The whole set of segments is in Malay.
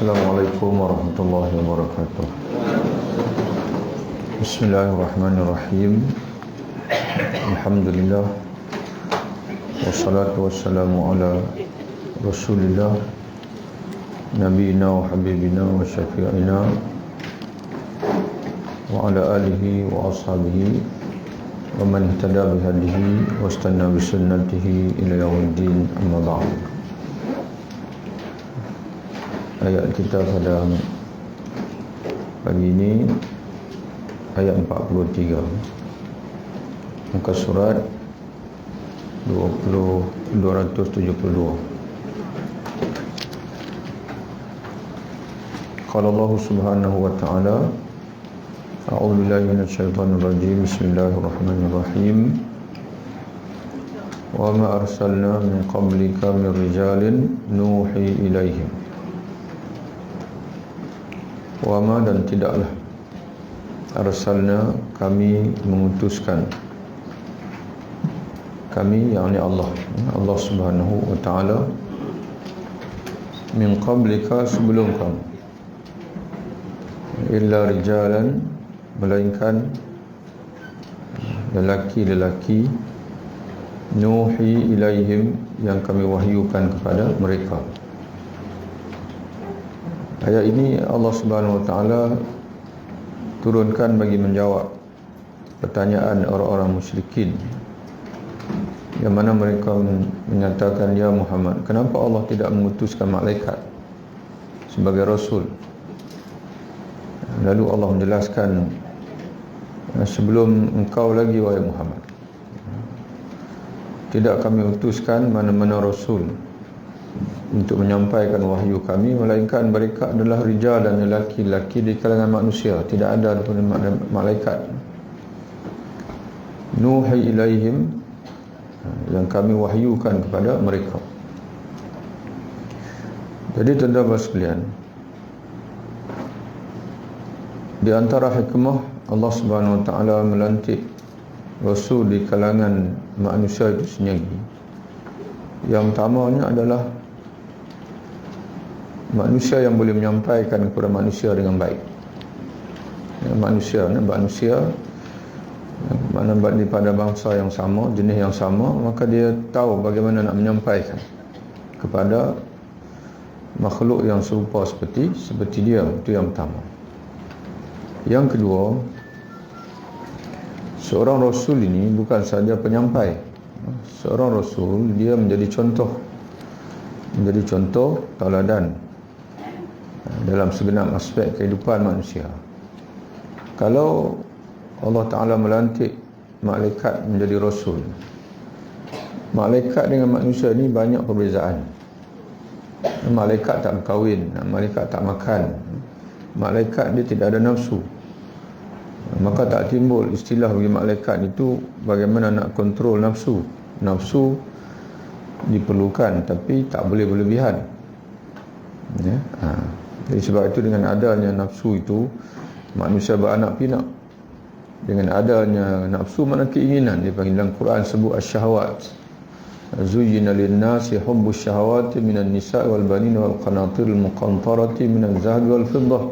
Assalamualaikum warahmatullahi wabarakatuh. Bismillahirrahmanirrahim. Alhamdulillah. Wassalatu wassalamu ala Rasulillah Nabiyina wa habibina wa syafi'ina wa ala alihi wa ashabihi wa man ihtada bihadihi wa istanna bisunnatihi ila yaumiddin, amma ba'd. Ayat kita pada pagi ini ayat 43, muka surat 272. Qala Allah subhanahu wa ta'ala, a'udzu billahi minasy syaithanir rajim, bismillahirrahmanirrahim. Wa ma arsalna min qablika min rijalin nuhi ilaihim. Wa ma, dan tidaklah, arsalna, kami mengutuskan, kami yakni Allah subhanahu wa ta'ala, min qablika, sebelum kamu, illa rijalan, melainkan lelaki-lelaki, nuhi ilaihim, yang kami wahyukan kepada mereka. Ayat ini Allah Subhanahu wa taala turunkan bagi menjawab pertanyaan orang-orang musyrikin, yang mana mereka menyatakan, ya Muhammad, kenapa Allah tidak mengutuskan malaikat sebagai rasul? Lalu Allah menjelaskan, sebelum engkau lagi wahai Muhammad, tidak kami utuskan mana-mana rasul untuk menyampaikan wahyu kami, melainkan mereka adalah rijal dan lelaki-lelaki di kalangan manusia, tidak ada pun malaikat. Nuhi ilaihim, yang kami wahyukan kepada mereka. Jadi tuan-tuan sekalian, di antara hikmah Allah Subhanahu wa taala melantik rasul di kalangan manusia itu sendiri, yang utamanya adalah manusia yang boleh menyampaikan kepada manusia dengan baik. Manusia mana pada bangsa yang sama, jenis yang sama, maka dia tahu bagaimana nak menyampaikan kepada makhluk yang serupa seperti dia. Itu yang pertama. Yang kedua, seorang rasul ini bukan saja penyampai. Seorang rasul, dia menjadi contoh tauladan dalam segenap aspek kehidupan manusia. Kalau Allah Ta'ala melantik malaikat menjadi rasul, malaikat dengan manusia ini banyak perbezaan. Malaikat tak berkahwin, malaikat tak makan, malaikat dia tidak ada nafsu. Maka tak timbul istilah bagi malaikat itu bagaimana nak kontrol nafsu. Nafsu diperlukan, tapi tak boleh berlebihan. Jadi sebab itu dengan adanya nafsu itu, manusia beranak pinak. Dengan adanya nafsu, mana keinginan, dipanggil dalam Quran sebut asyahawat. Zuyyina lin-nasi hubbus syahawati minan nisa' wal banin wal qanatiril muqantarati minaz zahabi wal fiddah.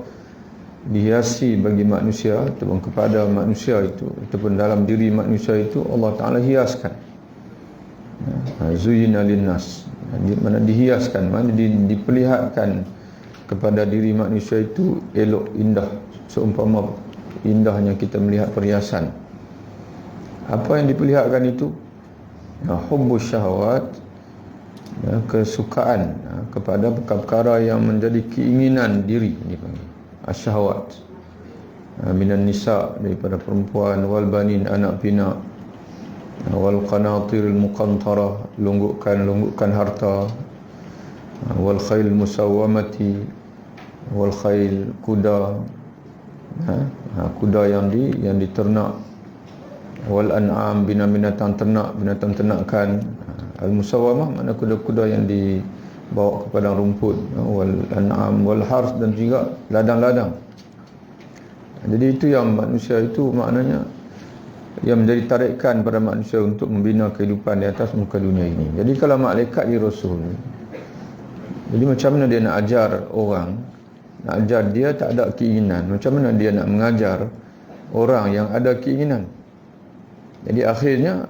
Dihiasi bagi manusia, ataupun kepada manusia itu, ataupun dalam diri manusia itu, Allah Ta'ala hiaskan. Zuyyina lin-nas, mana dihiaskan, mana diperlihatkan kepada diri manusia itu elok, indah, seumpama indahnya kita melihat perhiasan. Apa yang diperlihatkan itu? Hubbus syahwat, kesukaan kepada perkara yang menjadi keinginan diri, dipanggil asyahwat. Minan nisa, daripada perempuan, wal banin, anak pinak, wal qanatiril muqantarah, lunggukan harta, wal khail musawwamati, wal khail kuda, kuda yang diternak, wal an'am binatang ternak, binatang ternakan. Al musawwamah makna kuda-kuda yang dibawa ke padang rumput, wal an'am wal hars, dan juga ladang-ladang. Jadi itu yang manusia itu maknanya yang menjadi tarikan pada manusia untuk membina kehidupan di atas muka dunia ini. Jadi kalau malaikat di rasul, jadi macam mana dia nak ajar orang, nak ajar dia tak ada keinginan, macam mana dia nak mengajar orang yang ada keinginan? Jadi akhirnya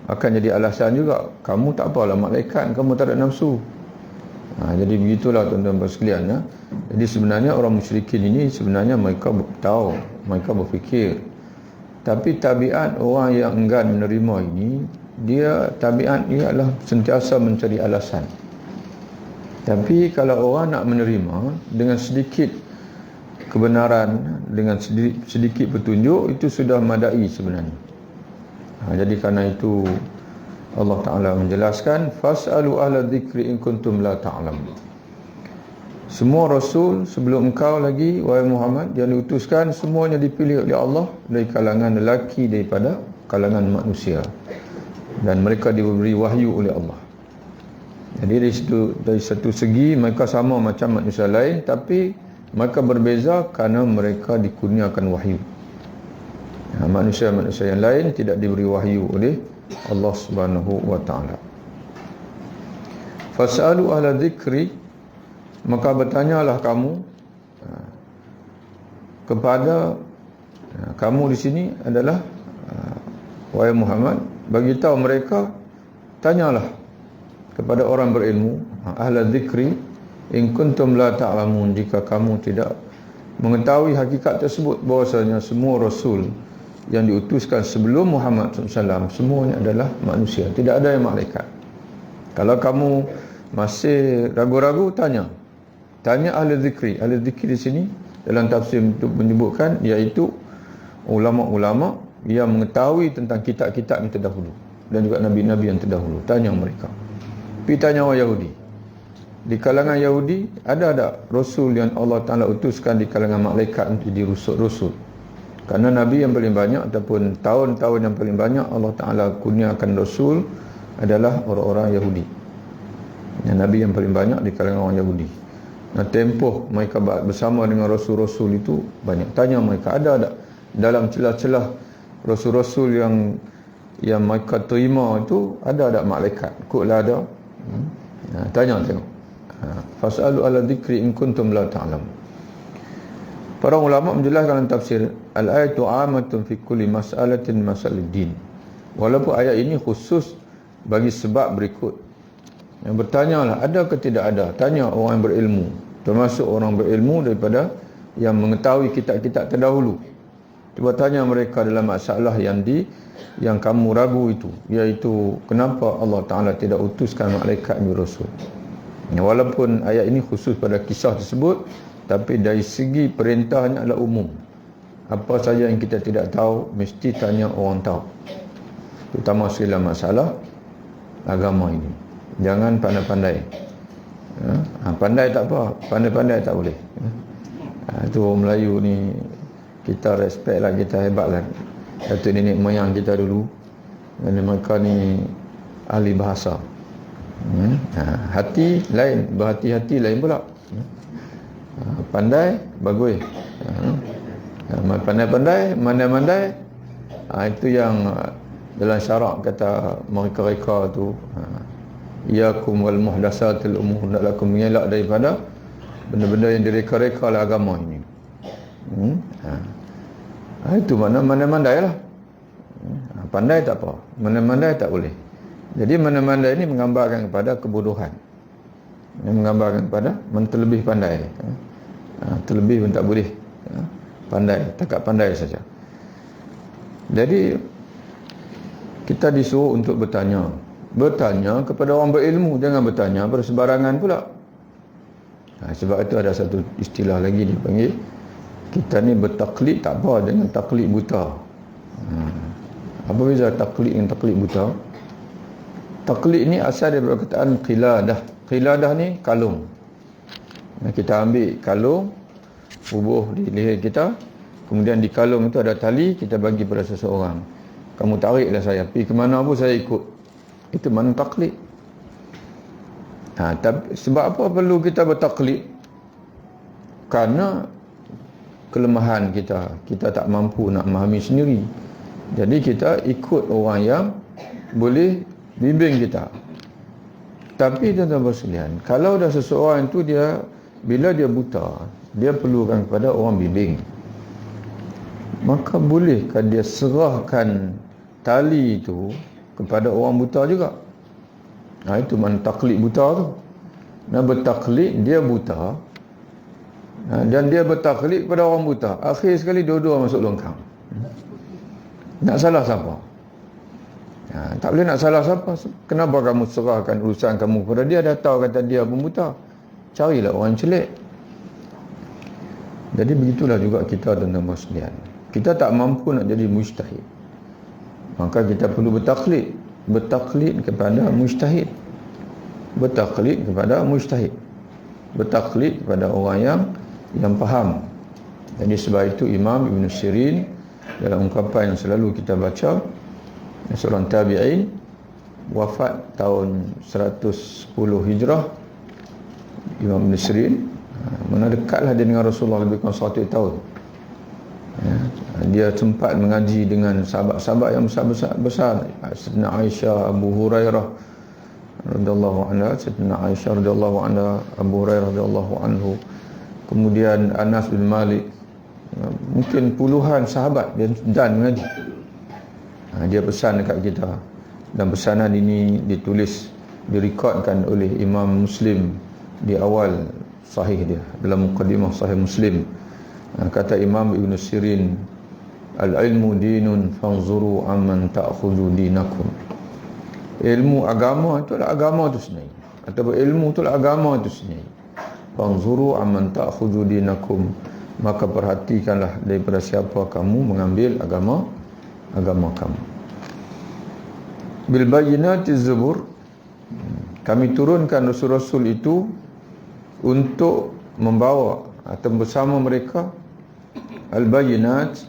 akan jadi alasan juga, kamu tak apalah malaikat, kamu tak ada nafsu. Jadi begitulah tuan-tuan sekalian. Jadi sebenarnya orang musyrikin ini sebenarnya mereka tahu, mereka berfikir, tapi tabiat orang yang enggan menerima ini, dia tabiat dia adalah sentiasa mencari alasan. Tapi kalau orang nak menerima dengan sedikit kebenaran, dengan sedikit petunjuk, itu sudah madai sebenarnya. Jadi kerana itu Allah Ta'ala menjelaskan, fas'alu ahla dzikri in kuntum la ta'lamun. Semua rasul sebelum engkau lagi, wahai Muhammad, yang diutuskan, semuanya dipilih oleh Allah dari kalangan lelaki daripada kalangan manusia, dan mereka diberi wahyu oleh Allah. Jadi dari satu segi mereka sama macam manusia lain, tapi mereka berbeza kerana mereka dikurniakan wahyu. Manusia-manusia yang lain tidak diberi wahyu oleh Allah Subhanahu wa taala. Fas'alu ahla dzikri, maka bertanyalah kamu kepada kamu di sini adalah wahai Muhammad, bagi tahu mereka, tanyalah kepada orang berilmu, ahla dzikri in kuntum la ta'lamun, jika kamu tidak mengetahui hakikat tersebut, bahwasanya semua rasul yang diutuskan sebelum Muhammad SAW semuanya adalah manusia, tidak ada yang malaikat. Kalau kamu masih ragu-ragu, tanya ahli zikri. Ahli zikri di sini dalam tafsir untuk menyebutkan iaitu ulama-ulama yang mengetahui tentang kitab-kitab yang terdahulu dan juga nabi-nabi yang terdahulu. Tanya mereka. Pergi tanya orang Yahudi. Di kalangan Yahudi ada tak rasul yang Allah Ta'ala utuskan di kalangan malaikat untuk dirusul? Karena nabi yang paling banyak ataupun tahun-tahun yang paling banyak Allah Ta'ala kurniakan rasul adalah orang-orang Yahudi. Nabi yang paling banyak di kalangan orang Yahudi. Tempoh mereka bersama dengan rasul-rasul itu banyak. Tanya mereka, ada tak dalam celah-celah rasul-rasul yang mereka terima itu, ada tak malaikat? Kotlah ada. Tanya tengok. Fas'alu ala dzikri in kuntum la ta'lamun. Para ulama menjelaskan dalam tafsir, al-ayatu 'amatun fi kulli mas'alatin mas'aluddin. Walaupun ayat ini khusus bagi sebab berikut. Yang bertanyalah, ada ke tidak ada? Tanya orang yang berilmu, termasuk orang berilmu daripada yang mengetahui kitab-kitab terdahulu. Cuba tanya mereka dalam masalah yang kamu ragu itu, iaitu kenapa Allah Ta'ala tidak utuskan malaikat dan rasul. Walaupun ayat ini khusus pada kisah tersebut, tapi dari segi perintahnya adalah umum. Apa saja yang kita tidak tahu, mesti tanya orang tahu. Terutama dalam masalah agama ini. Jangan pandai-pandai. Pandai tak apa, pandai-pandai tak boleh. Itu orang Melayu ni, kita respect lah, kita hebat lah. Datuk nenek moyang kita dulu, dan mereka ni ahli bahasa. Hati lain, berhati-hati lain pula. Pandai, bagus. Pandai-pandai, mandai-mandai, itu yang dalam syarak kata mereka tu, iyakum wal muhdatsatil umur, hendaklah kamu mengelak daripada benda-benda yang direka-reka oleh agama ini. Itu mana mandai lah. Pandai tak apa, mandai tak boleh. Jadi mandai ini menggambarkan kepada kebodohan, menggambarkan kepada terlebih pandai. Terlebih pun tak boleh. Pandai, takat pandai saja. Jadi kita disuruh untuk bertanya kepada orang berilmu, jangan bertanya pada sebarangan pula. Sebab itu ada satu istilah lagi dipanggil, kita ni bertaklid tak apa, jangan taklid buta. Apa beza taklid dengan taklid buta? Taklid ni asal daripada perkataan qiladah. Qiladah ni kalung. Kita ambil kalung, bubuh di leher kita, kemudian di kalung itu ada tali, kita bagi pada seseorang. Kamu tariklah saya, pergi ke mana pun saya ikut. Itu makna taklid. Tapi sebab apa perlu kita bertaklid? Karena kelemahan kita. Kita tak mampu nak memahami sendiri. Jadi kita ikut orang yang boleh bimbing kita. Tapi tuan-tuan sekalian, kalau dah seseorang itu dia, bila dia buta, dia perlukan kepada orang bimbing. Maka bolehkah dia serahkan tali itu kepada orang buta juga? Itu makna taklid buta tu. Nak bertaklid, dia buta, dan dia bertaklid kepada orang buta. Akhir sekali dua-dua masuk longkang. Nak salah siapa? Tak boleh nak salah siapa. Kenapa kamu serahkan urusan kamu kepada dia? Dah tahu kata dia pun buta. Carilah orang celik. Jadi begitulah juga kita, tuan-tuan sekalian. Kita tak mampu nak jadi mujtahid, maka kita perlu bertaklid. Bertaklid kepada mujtahid. Bertaklid kepada mujtahid. Bertaklid kepada orang yang faham. Jadi sebab itu Imam Ibn Sirin dalam ungkapan yang selalu kita baca, seorang tabi'in, wafat tahun 110 Hijrah, Imam Ibn Sirin, mana dekatlah dia dengan Rasulullah lebih kurang 100 tahun. Dia sempat mengaji dengan sahabat-sahabat yang besar-besar, Sayyidina Aisyah, Abu Hurairah radhiyallahu anha, Sayyidina Aisyah radhiyallahu anha, Abu Hurairah radhiyallahu anhu, kemudian Anas bin Malik. Mungkin puluhan sahabat dan mengaji. Dia pesan dekat kita, dan pesanan ini ditulis, direkodkan oleh Imam Muslim di awal sahih dia, dalam muqaddimah Sahih Muslim. Kata Imam Ibn Sirin, al-ilmu dinun fanzuru amman ta'khudhu dinakum. Ilmu agama itulah agama itu sendiri, ataupun ilmu itulah agama itu sendiri. Fanzuru amman ta'khudhu dinakum, maka perhatikanlah daripada siapa kamu mengambil agama kamu. Bil bayyinati zubur, kami turunkan rasul-rasul itu untuk membawa atau bersama mereka al-bayyinat,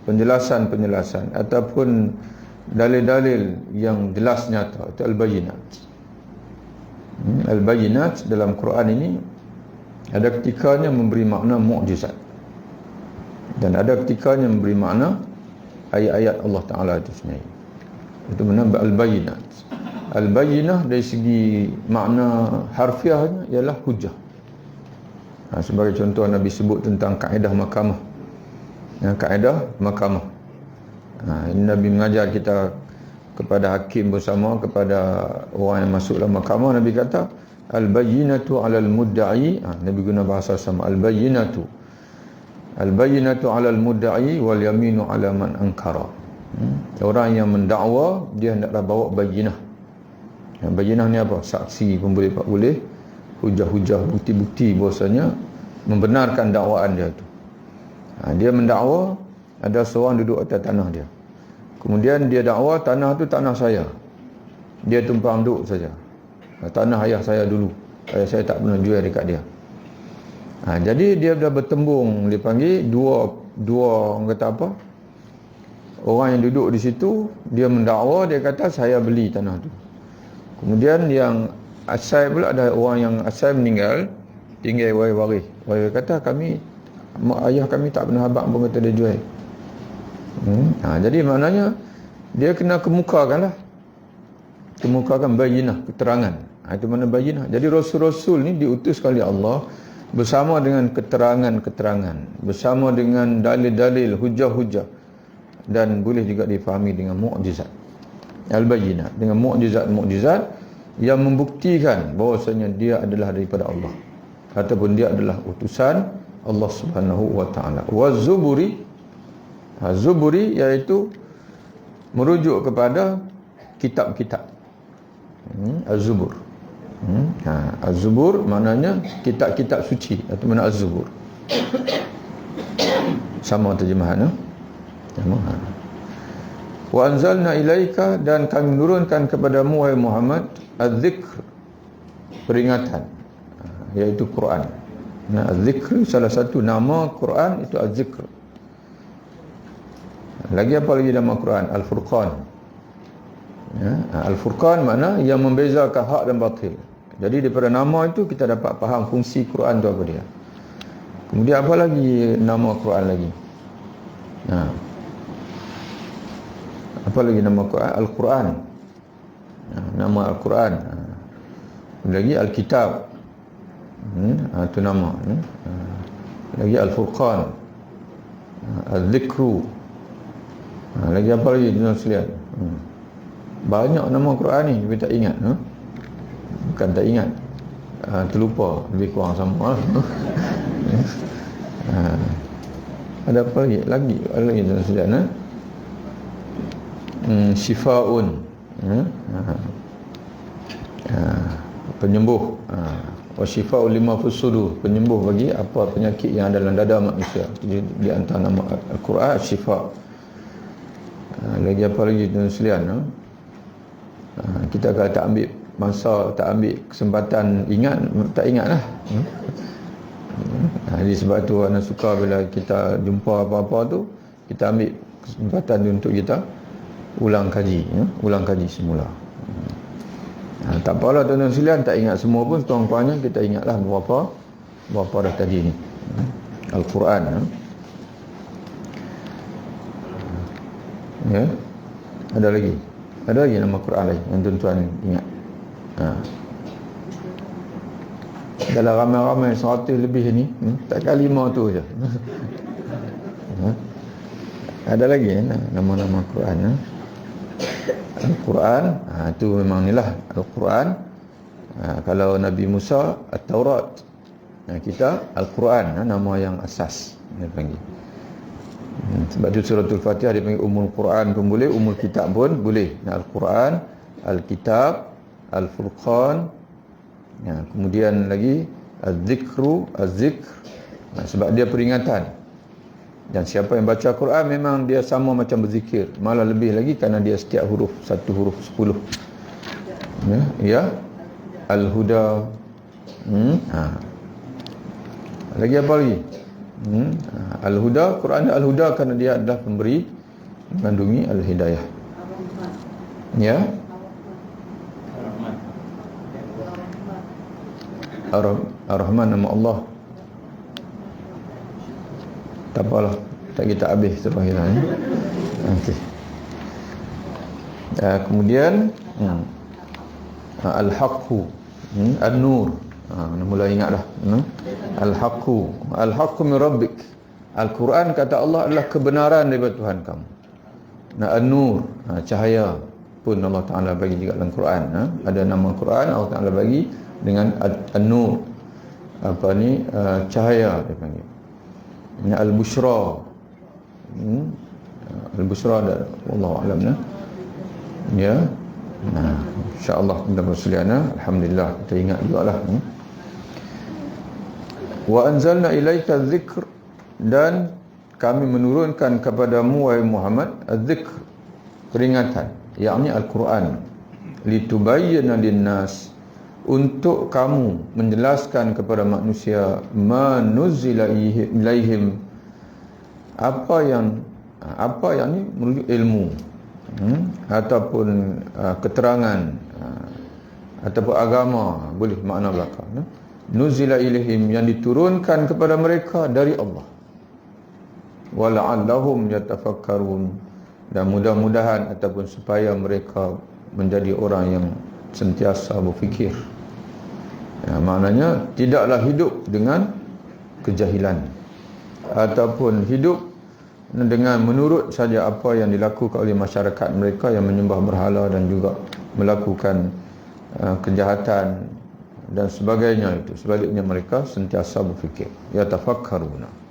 penjelasan-penjelasan ataupun dalil-dalil yang jelas nyata. Itu al-bayyinat. Al-bayyinat dalam Quran ini ada ketikanya memberi makna mukjizat, dan ada ketikanya memberi makna ayat-ayat Allah Ta'ala itu sendiri. Itu makna al-bayyinat. Al-bayyinah dari segi makna harfiahnya ialah hujah. Sebagai contoh, Nabi sebut tentang kaedah mahkamah. Kaedah mahkamah. Nabi mengajar kita kepada hakim bersama, kepada orang yang masuk dalam mahkamah. Nabi kata al-bayyinatu 'alal mudda'i. Nabi guna bahasa sama, al-bayyinatu 'alal mudda'i wal yaminu 'ala man ankara. Orang yang mendakwa, dia hendaklah bawa bayyinah. Bayyinah ni apa? Saksi pun boleh, hujah-hujah, bukti-bukti bahasanya membenarkan dakwaan dia tu. Dia mendakwa ada seorang duduk atas tanah dia. Kemudian dia dakwa tanah tu tanah saya. Dia tumpang duduk saja. Tanah ayah saya dulu. Ayah saya tak pernah jual dekat dia. Jadi dia dah bertembung, dia panggil dua orang kata apa? Orang yang duduk di situ, dia mendakwa, dia kata saya beli tanah tu. Kemudian yang asal pula, ada orang yang asal meninggal, tinggal waris. Waris kata ayah kami tak pernah habaq pun kata dia jual. Jadi maknanya dia kena kemukakan bayyinah, keterangan. Itu mana bayyinah. Jadi rasul-rasul ni diutus oleh Allah bersama dengan keterangan-keterangan, bersama dengan dalil-dalil, hujah-hujah, dan boleh juga difahami dengan mukjizat. Al-bayyinah, dengan mukjizat-mukjizat yang membuktikan bahawasanya dia adalah daripada Allah, ataupun dia adalah utusan Allah Subhanahu wa taala. Waz-zuburi, zuburi iaitu merujuk kepada kitab-kitab. Az-zubur. Az-zubur maknanya kitab-kitab suci, atau mana az-zubur. Sama terjemahan, Sama. Wa anzalna ilaika, dan kami menurunkan kepadamu wahai Muhammad, az-zikr, peringatan, iaitu Quran. Az-zikr, salah satu nama Quran itu az-zikr. Lagi apa lagi nama Quran? Al-Furqan. Al-Furqan makna yang membezakan hak dan batil. Jadi daripada nama itu kita dapat faham fungsi Quran tu apa dia. Kemudian apa lagi nama Quran lagi? Apa lagi nama Quran? Al-Quran. Nama Al-Quran. Lagi Al-Kitab. Itu nama. Lagi Al-Furqan. Al-Zikru. Lagi apa lagi tuan sekalian? Banyak nama Quran ni tapi tak ingat. Bukan tak ingat, terlupa, lebih kurang sama. Ada apa lagi? Ada lagi tuan sekalian. Syifaun, penyembuh. Wa syifaul lima fis sudur, penyembuh bagi apa penyakit yang ada dalam dada manusia. Jadi di antara nama Al-Quran syifa. Lagi apa lagi tuan sekalian? Kita kalau tak ambil masa, tak ambil kesempatan ingat, tak ingatlah. Jadi sebab tu anak suka bila kita jumpa apa-apa tu, kita ambil kesempatan untuk kita ulang kaji semula. Tak apalah tuan-tuan sekalian, tak ingat semua pun, kurang-kurangnya kita ingatlah berapa dah tadi ni. Al-Quran. Ya. Ada lagi nama Quran lain yang tuan-tuan ingat. Dalam ramai-ramai 100 lebih ni, tak kali 5 tu je. Ada lagi nama-nama Quran. Al-Quran, itu memang inilah Al-Quran. Kalau Nabi Musa, At-Taurat. Kita Al-Quran, nama yang asas dia panggil. Sebab tu suratul Fatihah dia panggil Ummul Quran pun boleh, Ummul Kitab pun boleh. Al-Quran, Al-Kitab, Al-Furqan. Kemudian lagi Az-Zikru, Az-Zikr. Sebab dia peringatan. Dan siapa yang baca Quran memang dia sama macam berzikir, malah lebih lagi kerana dia setiap huruf, satu huruf 10. Ya. Al-Huda. Lagi apa lagi? Al-Huda, Quran Al-Huda kerana dia adalah pemberi, mengandungi Al-Hidayah. Ya. Ar-Rahman nama Allah. Tak apalah, tak kita habis sebahagian. Okey. Kemudian Al-Haqqu, An-Nur. Mula ingatlah. Al-Haqqu, Al-Haqqu min Rabbik. Al-Quran kata Allah adalah kebenaran daripada Tuhan kamu. An-Nur, cahaya pun Allah Ta'ala bagi juga dalam Quran. Ada nama Quran Allah Ta'ala bagi dengan An-Nur. Cahaya dia panggil. Al-Bushra. Al-Bushra ada wallahu a'lam. Ya. Insya-Allah kita berseliana, alhamdulillah kita ingat jugalah. Wa anzalna ilaika dzikr, dan kami menurunkan kepadamu wahai Muhammad az-zikr, peringatan, yakni Al-Quran, litubayyana lin-nas, untuk kamu menjelaskan kepada manusia ma nuzila ilaihim, apa yang ni merujuk ilmu, ataupun keterangan, ataupun agama, boleh makna belakang. Nuzila ilaihim, yang diturunkan kepada mereka dari Allah. Wala'allahum yatafakkarun, dan mudah-mudahan ataupun supaya mereka menjadi orang yang sentiasa berfikir. Maknanya tidaklah hidup dengan kejahilan, ataupun hidup dengan menurut saja apa yang dilakukan oleh masyarakat mereka yang menyembah berhala dan juga melakukan kejahatan dan sebagainya itu. Sebaliknya mereka sentiasa berfikir, yatafakkaruna.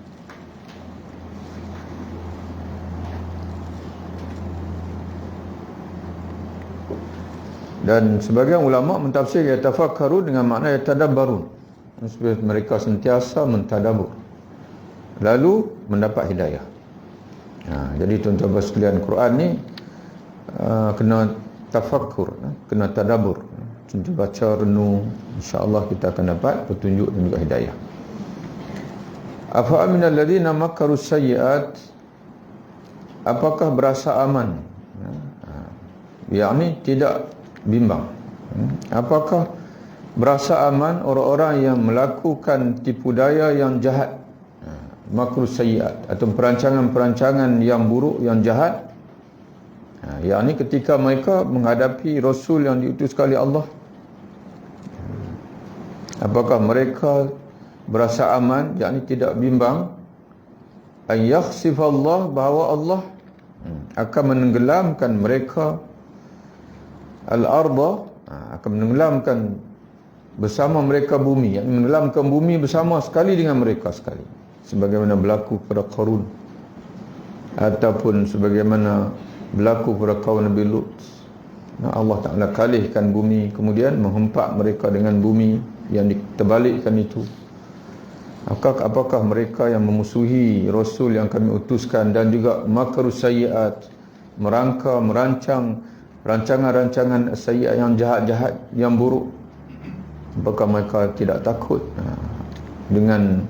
Dan sebagian ulama mentafsir yatafakkaru dengan makna yatadabbarun. Mereka sentiasa mentadabbur, lalu mendapat hidayah. Jadi tuan-tuan sekalian, Quran ni kena tafakkur, kena tadabbur. kita baca, renung, insya-Allah kita akan dapat petunjuk dan juga hidayah. Afa aminal ladzina makaru sayyiat, apakah berasa aman? Yakni tidak bimbang. Apakah berasa aman orang-orang yang melakukan tipu daya yang jahat, makru sayyiat, atau perancangan-perancangan yang buruk, yang jahat, yakni ketika mereka menghadapi Rasul yang diutus oleh Allah, apakah mereka berasa aman, yakni tidak bimbang, an yakhsifallah, bahawa Allah akan menenggelamkan mereka, al-arda, akan menenggelamkan bersama mereka bumi, yakni menenggelamkan bumi bersama sekali dengan mereka sekali, sebagaimana berlaku pada Qarun, ataupun sebagaimana berlaku pada kaum Nabi Lut. Allah Ta'ala kalihkan bumi, kemudian menghempak mereka dengan bumi yang terbalikkan itu. Apakah mereka yang memusuhi Rasul yang kami utuskan, dan juga makru sayyiat, merancang rancangan-rancangan sayyiat yang jahat-jahat, yang buruk, apakah mereka tidak takut dengan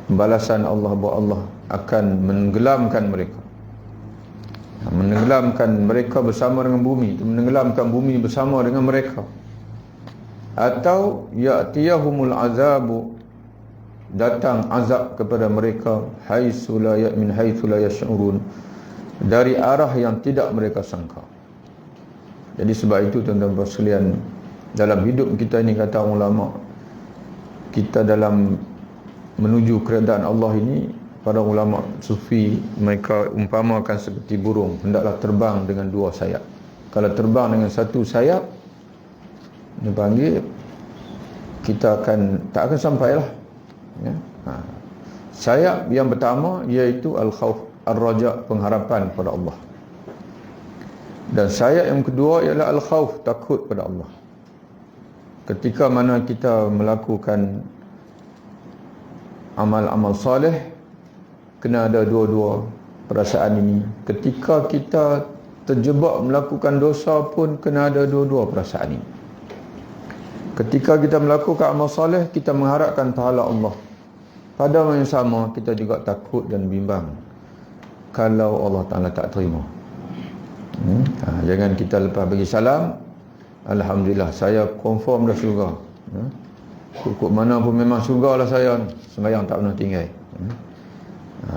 balasan Allah, bahawa Allah akan menenggelamkan mereka bersama dengan bumi, menenggelamkan bumi bersama dengan mereka. Atau ya'tiyahumul azabu, datang azab kepada mereka, min haitsu la yash'urun, dari arah yang tidak mereka sangka. Jadi sebab itu tuan-tuan sekalian, dalam hidup kita ini, kata ulama, kita dalam menuju keredaan Allah ini, para ulama sufi mereka umpamakan seperti burung, hendaklah terbang dengan dua sayap. Kalau terbang dengan satu sayap, dipanggil, kita tak akan sampailah. Ya. Sayap yang pertama iaitu al-khauf, ar-raja, pengharapan pada Allah. Dan sayap yang kedua ialah al-khauf, takut pada Allah. Ketika mana kita melakukan amal-amal soleh, kena ada dua-dua perasaan ini. Ketika kita terjebak melakukan dosa pun, kena ada dua-dua perasaan ini. Ketika kita melakukan amal soleh, kita mengharapkan pahala Allah. Pada masa yang sama, kita juga takut dan bimbang kalau Allah Ta'ala tak terima. Jangan kita lepas bagi salam, alhamdulillah saya confirm dah syurga. Pokok mana pun memang syurga lah saya, sembahyang tak pernah tinggal.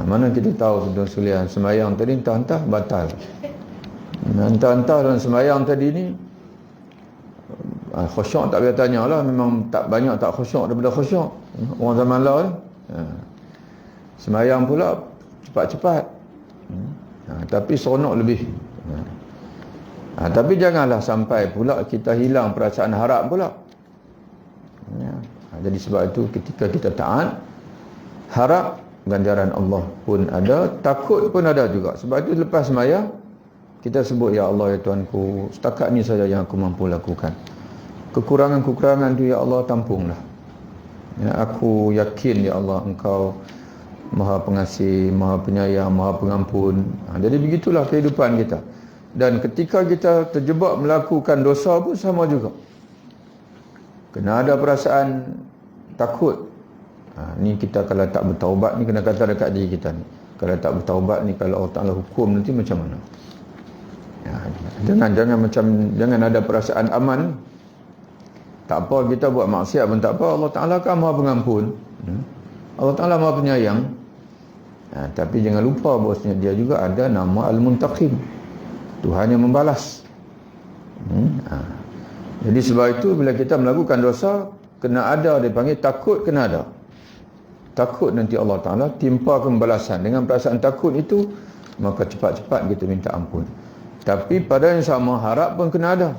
Mana kita tahu tuan-tuan sekalian, sembahyang tadi entah-entah batal, entah-entah dalam sembahyang tadi ni khusyuk tak payah tanya lah, memang tak banyak tak khusyuk daripada khusyuk orang zaman lalu. Sembahyang pula cepat-cepat, tapi seronok lebih. Tapi janganlah sampai pula kita hilang perasaan harap pula. Jadi sebab itu ketika kita taat, harap ganjaran Allah pun ada, takut pun ada juga. Sebab itu lepas sembahyang kita sebut, ya Allah, ya Tuhanku, setakat ni saja yang aku mampu lakukan. Kekurangan-kekurangan tu ya Allah tampunglah. Ya, aku yakin ya Allah Engkau Maha Pengasih, Maha Penyayang, Maha Pengampun. Jadi begitulah kehidupan kita. Dan ketika kita terjebak melakukan dosa pun sama juga. Kena ada perasaan takut. Ni kita kalau tak bertaubat ni, kena kata dekat diri kita ni, kalau tak bertaubat ni, kalau Allah Ta'ala hukum nanti macam mana? Jangan ada perasaan aman. Tak apa kita buat maksiat pun tak apa, Allah Ta'ala kan Maha Pengampun, Allah Ta'ala Maha Penyayang. Tapi jangan lupa bahawasanya dia juga ada nama Al-Muntaqim, Tuhan yang membalas. Jadi sebab itu bila kita melakukan dosa, kena ada, dia panggil takut, kena ada. Takut nanti Allah Ta'ala timpa pembalasan. Dengan perasaan takut itu, maka cepat-cepat kita minta ampun. Tapi pada yang sama, harap pun kena ada.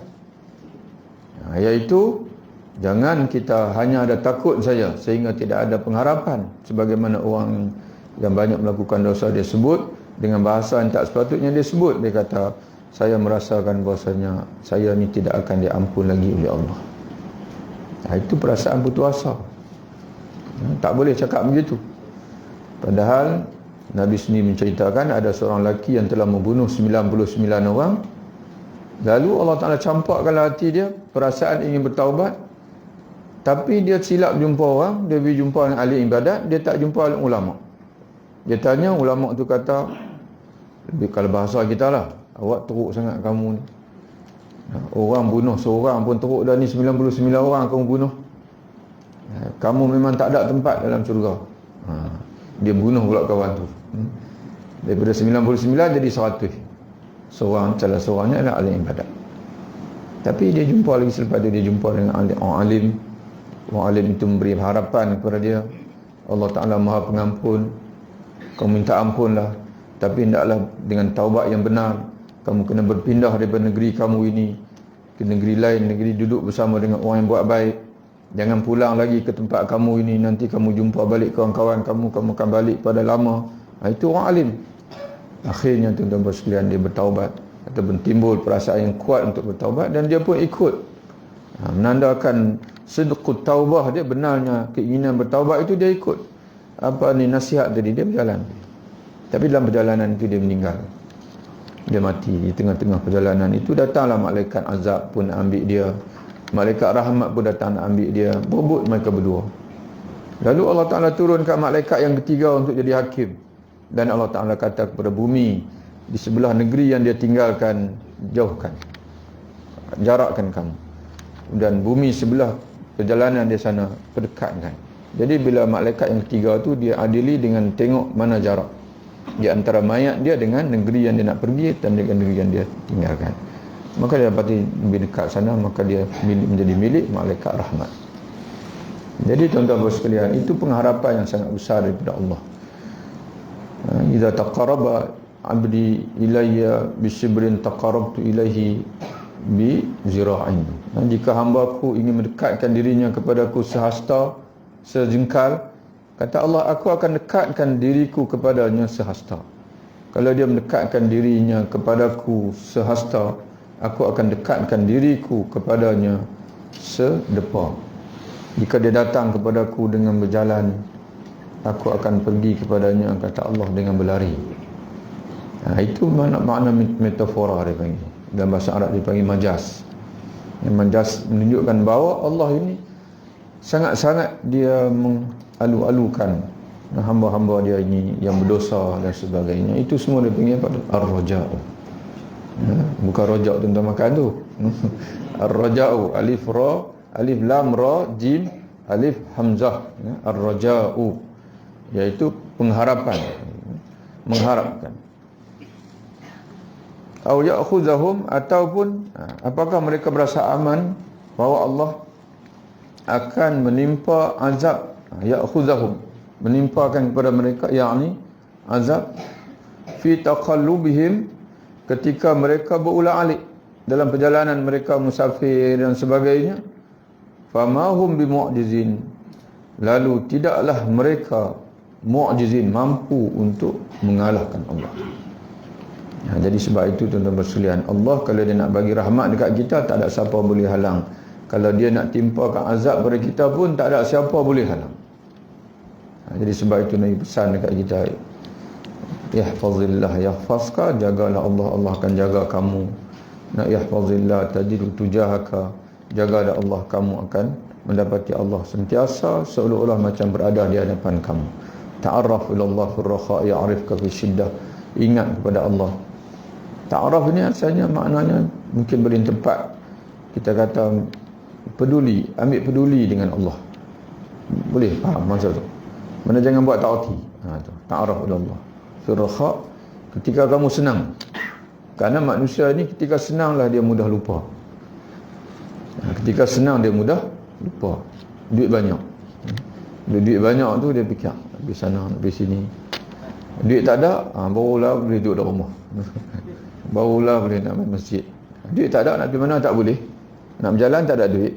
Iaitu jangan kita hanya ada takut saja sehingga tidak ada pengharapan. Sebagaimana orang yang banyak melakukan dosa, dia sebut dengan bahasa yang tak sepatutnya dia sebut. Dia kata, saya merasakan bahasanya saya ni tidak akan diampun lagi oleh Allah. Itu perasaan putus asa. Tak boleh cakap begitu. Padahal Nabi sendiri menceritakan ada seorang lelaki yang telah membunuh 99 orang, Lalu Allah Ta'ala campakkan hati dia, perasaan ingin bertaubat, tapi dia silap jumpa orang, dia pergi jumpa dengan ahli ibadat, dia tak jumpa ahli ulama. Dia tanya, ulama tu kata, lebih kalau bahasa kita lah, awak teruk sangat kamu ni. Orang bunuh seorang pun teruk dah ni, 99 orang kamu bunuh. Kamu memang tak ada tempat dalam syurga. Dia bunuh pula kawan tu. Daripada 99 jadi 100. Salah seorangnya adalah ahli ibadat. Tapi dia jumpa lagi selepas dia jumpa dengan orang alim. Orang alim itu memberi harapan kepada dia. Allah Ta'ala Maha Pengampun. Kau minta ampun lah. Tapi hendaklah dengan taubat yang benar. Kamu kena berpindah daripada negeri kamu ini ke negeri lain, negeri duduk bersama dengan orang yang buat baik. Jangan pulang lagi ke tempat kamu ini. Nanti kamu jumpa balik kawan-kawan kamu akan balik pada lama. Itu orang alim. Akhirnya tuan-tuan sekalian, dia bertaubat ataupun timbul perasaan yang kuat untuk bertaubat, dan dia pun ikut. Menandakan sidqut taubah dia, benarnya keinginan bertaubat itu, dia ikut apa ni nasihat tadi, dia berjalan. Tapi dalam perjalanan itu dia meninggal. Dia mati di tengah-tengah perjalanan itu. Datanglah malaikat azab pun ambil dia. Malaikat rahmat pun datang nak ambil dia. Berebut mereka berdua. Lalu Allah Ta'ala turunkan malaikat yang ketiga untuk jadi hakim. Dan Allah Ta'ala kata kepada bumi, di sebelah negeri yang dia tinggalkan, jauhkan, jarakkan kamu. Dan bumi sebelah perjalanan dia sana, perdekatkan. Jadi bila malaikat yang ketiga tu, dia adili dengan tengok mana jarak di antara mayat dia dengan negeri yang dia nak pergi dan dengan negeri yang dia tinggalkan. Maka dia dapati lebih dekat sana, maka dia menjadi milik malaikat rahmat. Jadi tuan-tuan sekalian, itu pengharapan yang sangat besar daripada Allah. Idza taqarraba 'abdi ilayya bi shibrin taqarrabtu ilaihi bi zira'in. Jika hamba-Ku ingin mendekatkan dirinya kepadaku sehasta, sejengkal, kata Allah, aku akan dekatkan diriku kepadanya sehasta. Kalau dia mendekatkan dirinya kepadaku sehasta, aku akan dekatkan diriku kepadanya sedepa. Jika dia datang kepadaku dengan berjalan, aku akan pergi kepadanya, kata Allah, dengan berlari. Itu makna metafora dia panggil. Dalam bahasa Arab dia panggil majaz. Yang majaz menunjukkan bahawa Allah ini sangat-sangat dia mengalu-alukan hamba-hamba dia ini yang berdosa dan sebagainya. Itu semua dia panggil apa? Ar-Raja'u. Bukan rojak tuan-tuan makan tu. Ar-Raja'u, alif ra, alif lam ra, jim, alif hamzah. Ar-Raja'u, iaitu pengharapan, mengharapkan. Au ya'khudhahum, ataupun apakah mereka berasa aman bahawa Allah akan menimpa azab, ya'khudhahum, menimpakan kepada mereka, yakni azab fi taqallubihim, ketika mereka berulang-alik dalam perjalanan mereka musafir dan sebagainya. Fama hum bimu'jizin, lalu tidaklah mereka mu'jizin, mampu untuk mengalahkan Allah. Jadi sebab itu tuan-tuan sekalian, Allah kalau dia nak bagi rahmat dekat kita, tak ada siapa boleh halang. Kalau dia nak timpakan azab pada kita pun, tak ada siapa boleh halang. Jadi sebab itu Nabi pesan dekat kita, yahfazillah yahfazka, jagalah Allah, Allah akan jaga kamu. Nak yahfazillah tajidu tujahaka, jagalah Allah, kamu akan mendapati Allah sentiasa seolah-olah macam berada di hadapan kamu. Ta'arraf ilallah fil rakha' ya'rifka fi syiddah, ingat kepada Allah. Ta'arraf ini asalnya maknanya mungkin beri tempat, kita kata peduli, ambil peduli dengan Allah. Boleh faham maksud tu? Mana jangan buat ta'ati. Tu ta'arraf ilallah fil rakha', ketika kamu senang. Kerana manusia ni ketika senanglah dia mudah lupa. Ketika senang dia mudah lupa. Duit banyak. Duit banyak tu dia fikir pergi sana, pergi sini. Duit tak ada, barulah boleh duduk dalam rumah. Barulah boleh nak pergi masjid. Duit tak ada, nak pergi mana tak boleh. Nak berjalan tak ada duit.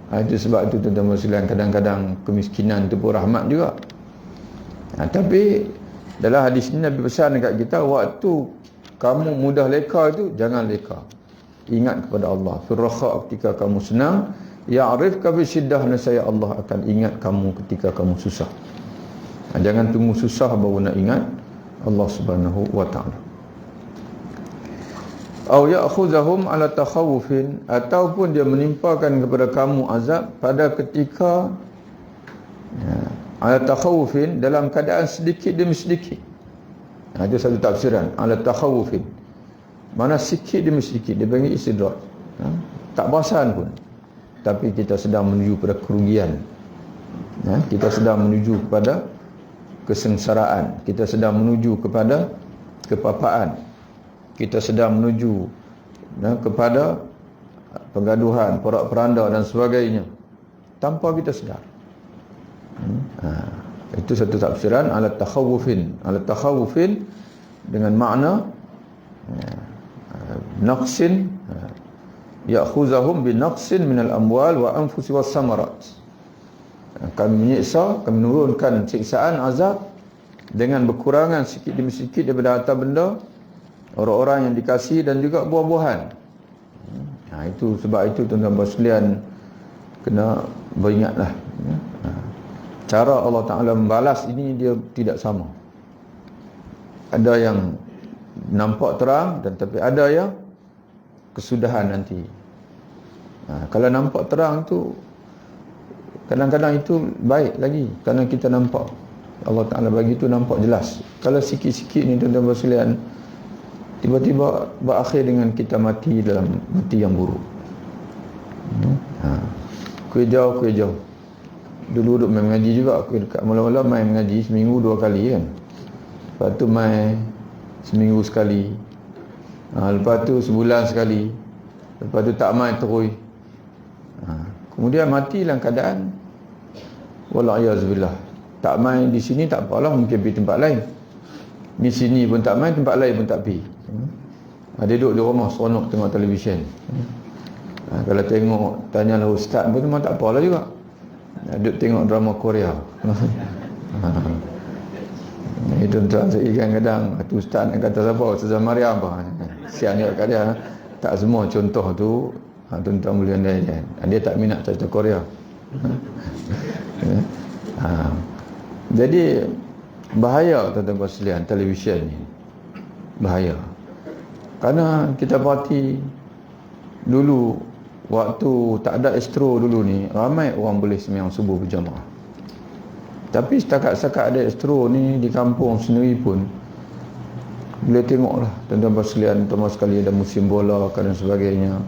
Itu sebab itu tuan-tuan sekalian, kadang-kadang kemiskinan itu pun rahmat juga. Tapi dalam hadis ini Nabi pesan dekat kita, waktu kamu mudah leka itu, jangan leka. Ingat kepada Allah. Firrakha, ketika kamu senang, ya'rifka bi syiddah, nescaya Allah akan ingat kamu ketika kamu susah. Jangan tunggu susah baru nak ingat Allah Subhanahu wa ta'ala. Au ya'khuzahum ala takhawufin, ataupun dia menimpakan kepada kamu azab pada ketika ala takhawufin, dalam keadaan sedikit demi sedikit. Itu satu tafsiran, ala takhawufin. Mana sikit demi sedikit, dia panggil istidrak. Tak perasan pun. Tapi kita sedang menuju pada kerugian. Kita sedang menuju kepada kesengsaraan. Kita sedang menuju kepada kepapaan. Kita sedang menuju kepada pergaduhan, porak-peranda dan sebagainya, tanpa kita sedar. Itu satu tafsiran ala takhawufin. Ala takhawufin dengan makna naqsin, ya'khuzahum bi naqsin minal amwal wa anfusi was samarat. Kami menyiksa, kami menurunkan siksaan azab dengan berkurangan sikit demi sikit daripada harta benda, orang-orang yang dikasihi dan juga buah-buahan. Itu sebab itu tuan-tuan sekalian kena beringatlah. Cara Allah Ta'ala membalas ini dia tidak sama. Ada yang nampak terang dan tapi ada yang kesudahan nanti. Kalau nampak terang tu kadang-kadang itu baik lagi, kerana kita nampak Allah Ta'ala bagi itu nampak jelas. Kalau sikit-sikit ni tuan-tuan sekalian, tiba-tiba berakhir dengan kita mati dalam mati yang buruk. Kuih jauh. Dulu duduk main mengaji juga. Aku dekat mula-mula main mengaji seminggu 2 kali kan. Lepas tu main seminggu sekali. Lepas tu sebulan sekali. Lepas tu tak main terus. Kemudian mati dalam keadaan wala'iyazbillah. Tak main di sini tak apalah, mungkin pergi tempat lain. Di sini pun tak main, tempat lain pun tak pergi. Dia duduk di rumah seronok tengok televisyen. Kalau tengok tanyalah ustaz pun memang tak apalah juga. Duduk tengok drama Korea. Itu tuan saya kadang-kadang tu ustaz nak kata siapa, Ustazah Mariam apa. Siang juga kat dia. Tak semua contoh tu tuan-tuan mulia dia tak minat cerita Korea. Jadi bahaya tuan-tuan sekalian televisyen ni. Bahaya. Kerana kita perhati dulu waktu tak ada Astro dulu ni, ramai orang boleh sembahyang subuh berjamaah. Tapi setakat ada Astro ni di kampung sendiri pun boleh tengoklah tuan-tuan sekalian, terutama sekali ada musim bola dan sebagainya.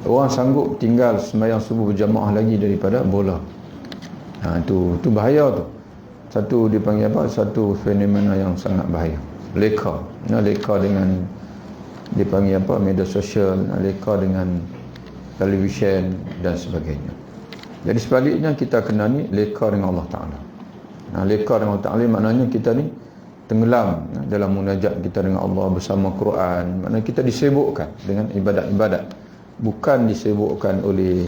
Orang sanggup tinggal sembahyang subuh berjamaah lagi daripada bola. Tu bahaya tu. Satu dipanggil apa? Satu fenomena yang sangat bahaya. Leka. Leka dengan dipanggil apa? Media sosial, leka dengan televisyen dan sebagainya. Jadi sebaliknya kita kena ni leka dengan Allah Ta'ala. Leka dengan Allah Ta'ala maknanya kita ni tenggelam dalam munajat kita dengan Allah bersama Quran. Maknanya kita disibukkan dengan ibadat-ibadat, bukan disibukkan oleh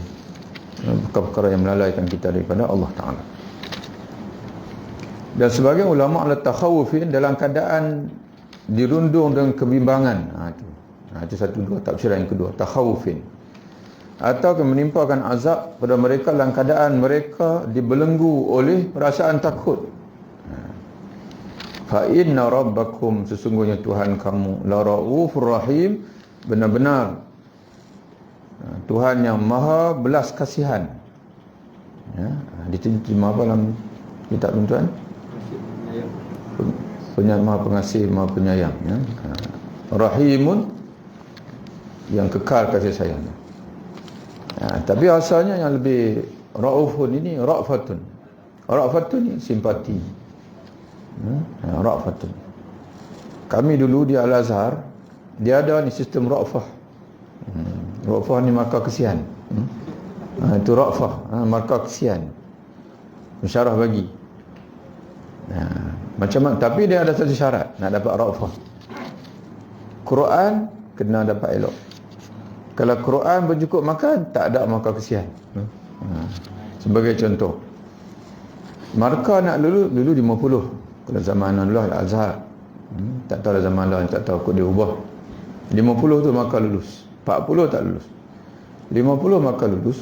perkara-perkara yang melalaikan kita daripada Allah Ta'ala. Dan sebagai ulama ala takhawufin, dalam keadaan dirundung dengan kebimbangan. Itu satu dua tafsiran yang kedua, takhawufin. Atau menimpakan azab pada mereka dalam keadaan mereka dibelenggu oleh perasaan takut. Fa inna rabbakum, sesungguhnya Tuhan kamu, la raufur rahim, benar-benar Tuhan yang maha belas kasihan. Diterjemah apa dalam kitab tuan-tuan? Maha pengasih, maha penyayang. Rahimun, yang kekal kasih sayangnya. Tapi asalnya yang lebih raufun ini ra'fatun. Ra'fatun ni simpati. Ra'fatun. Kami dulu di Al-Azhar, dia ada ni sistem ra'fah. Ra'fah ni markah kesian. Itu ra'fah, markah kesian. Mensyarah bagi. Macam mana? Tapi dia ada satu syarat nak dapat ra'fah. Quran kena dapat elok. Kalau Quran bercukup makan, tak ada markah kesian. Sebagai contoh, markah nak dulu 50. Kalau zaman dulu Al-Azhar, tak tahu zaman lain, tak tahu kok dia ubah. 50 tu markah lulus, 40 tak lulus, 50 markah lulus.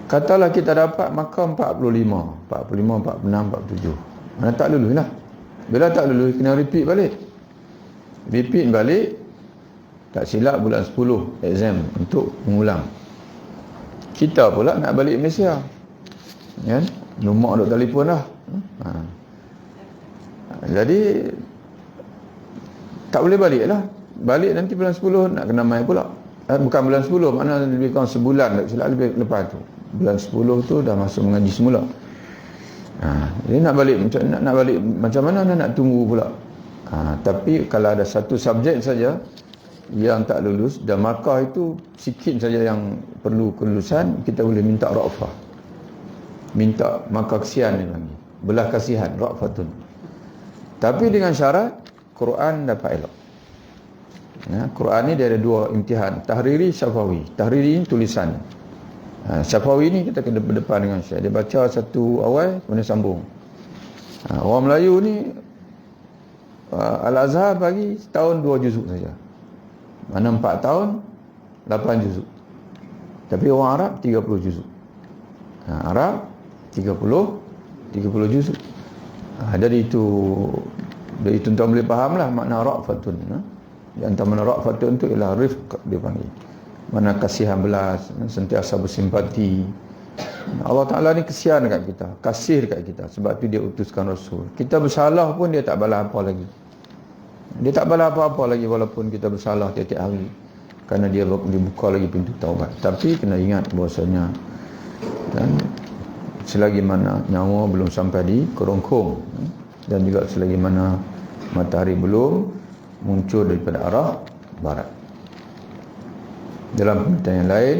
Katalah kita dapat markah 45, 46, 47. Mana tak lulus lah. Bila tak lulus, kena repeat balik. Tak silap bulan 10 exam untuk mengulang. Kita pula nak balik Malaysia. Kan? Nombor duk telefon dah. Jadi tak boleh balik lah. Balik nanti bulan 10 nak kena mai pula. Bukan bulan 10, maknanya lebih kurang sebulan, tak silap lebih lepas tu. Bulan 10 tu dah masuk mengaji semula. Jadi nak balik macam mana nak tunggu pula. Tapi kalau ada satu subjek saja yang tak lulus dan markah itu sikit saja yang perlu kelulusan, kita boleh minta ra'fah. Minta markah kesian ni lagi. Belah kasihan, ra'fatun. Tapi dengan syarat Quran dapat elok. Quran ni dia ada dua imtihan, tahriri, syafawi. Tahriri ni tulisan. Syafawi ni kita kena berdepan dengan syekh. Dia baca satu awal kemudian sambung. Orang Melayu ni Al-Azhar bagi setahun 2 juzuk saja. Mana 4 tahun 8 juzuk. Tapi orang Arab 30 juzuk. Arab 30 juzuk. Jadi itu tuan boleh fahamlah makna ra'fatun. Di antara makna ra'fatun tu ialah rifq dia panggil. Mana kasihan belas, sentiasa bersimpati. Allah Ta'ala ni kesian dekat kita, kasih dekat kita. Sebab tu dia utuskan Rasul. Kita bersalah pun dia tak balas apa lagi. Dia tak balas apa-apa lagi walaupun kita bersalah tiap-tiap hari. Kerana dia buka lagi pintu taubat. Tapi kena ingat bahawasanya dan selagi mana nyawa belum sampai di kerongkong, dan juga selagi mana matahari belum muncul daripada arah barat. Dalam pengertian yang lain,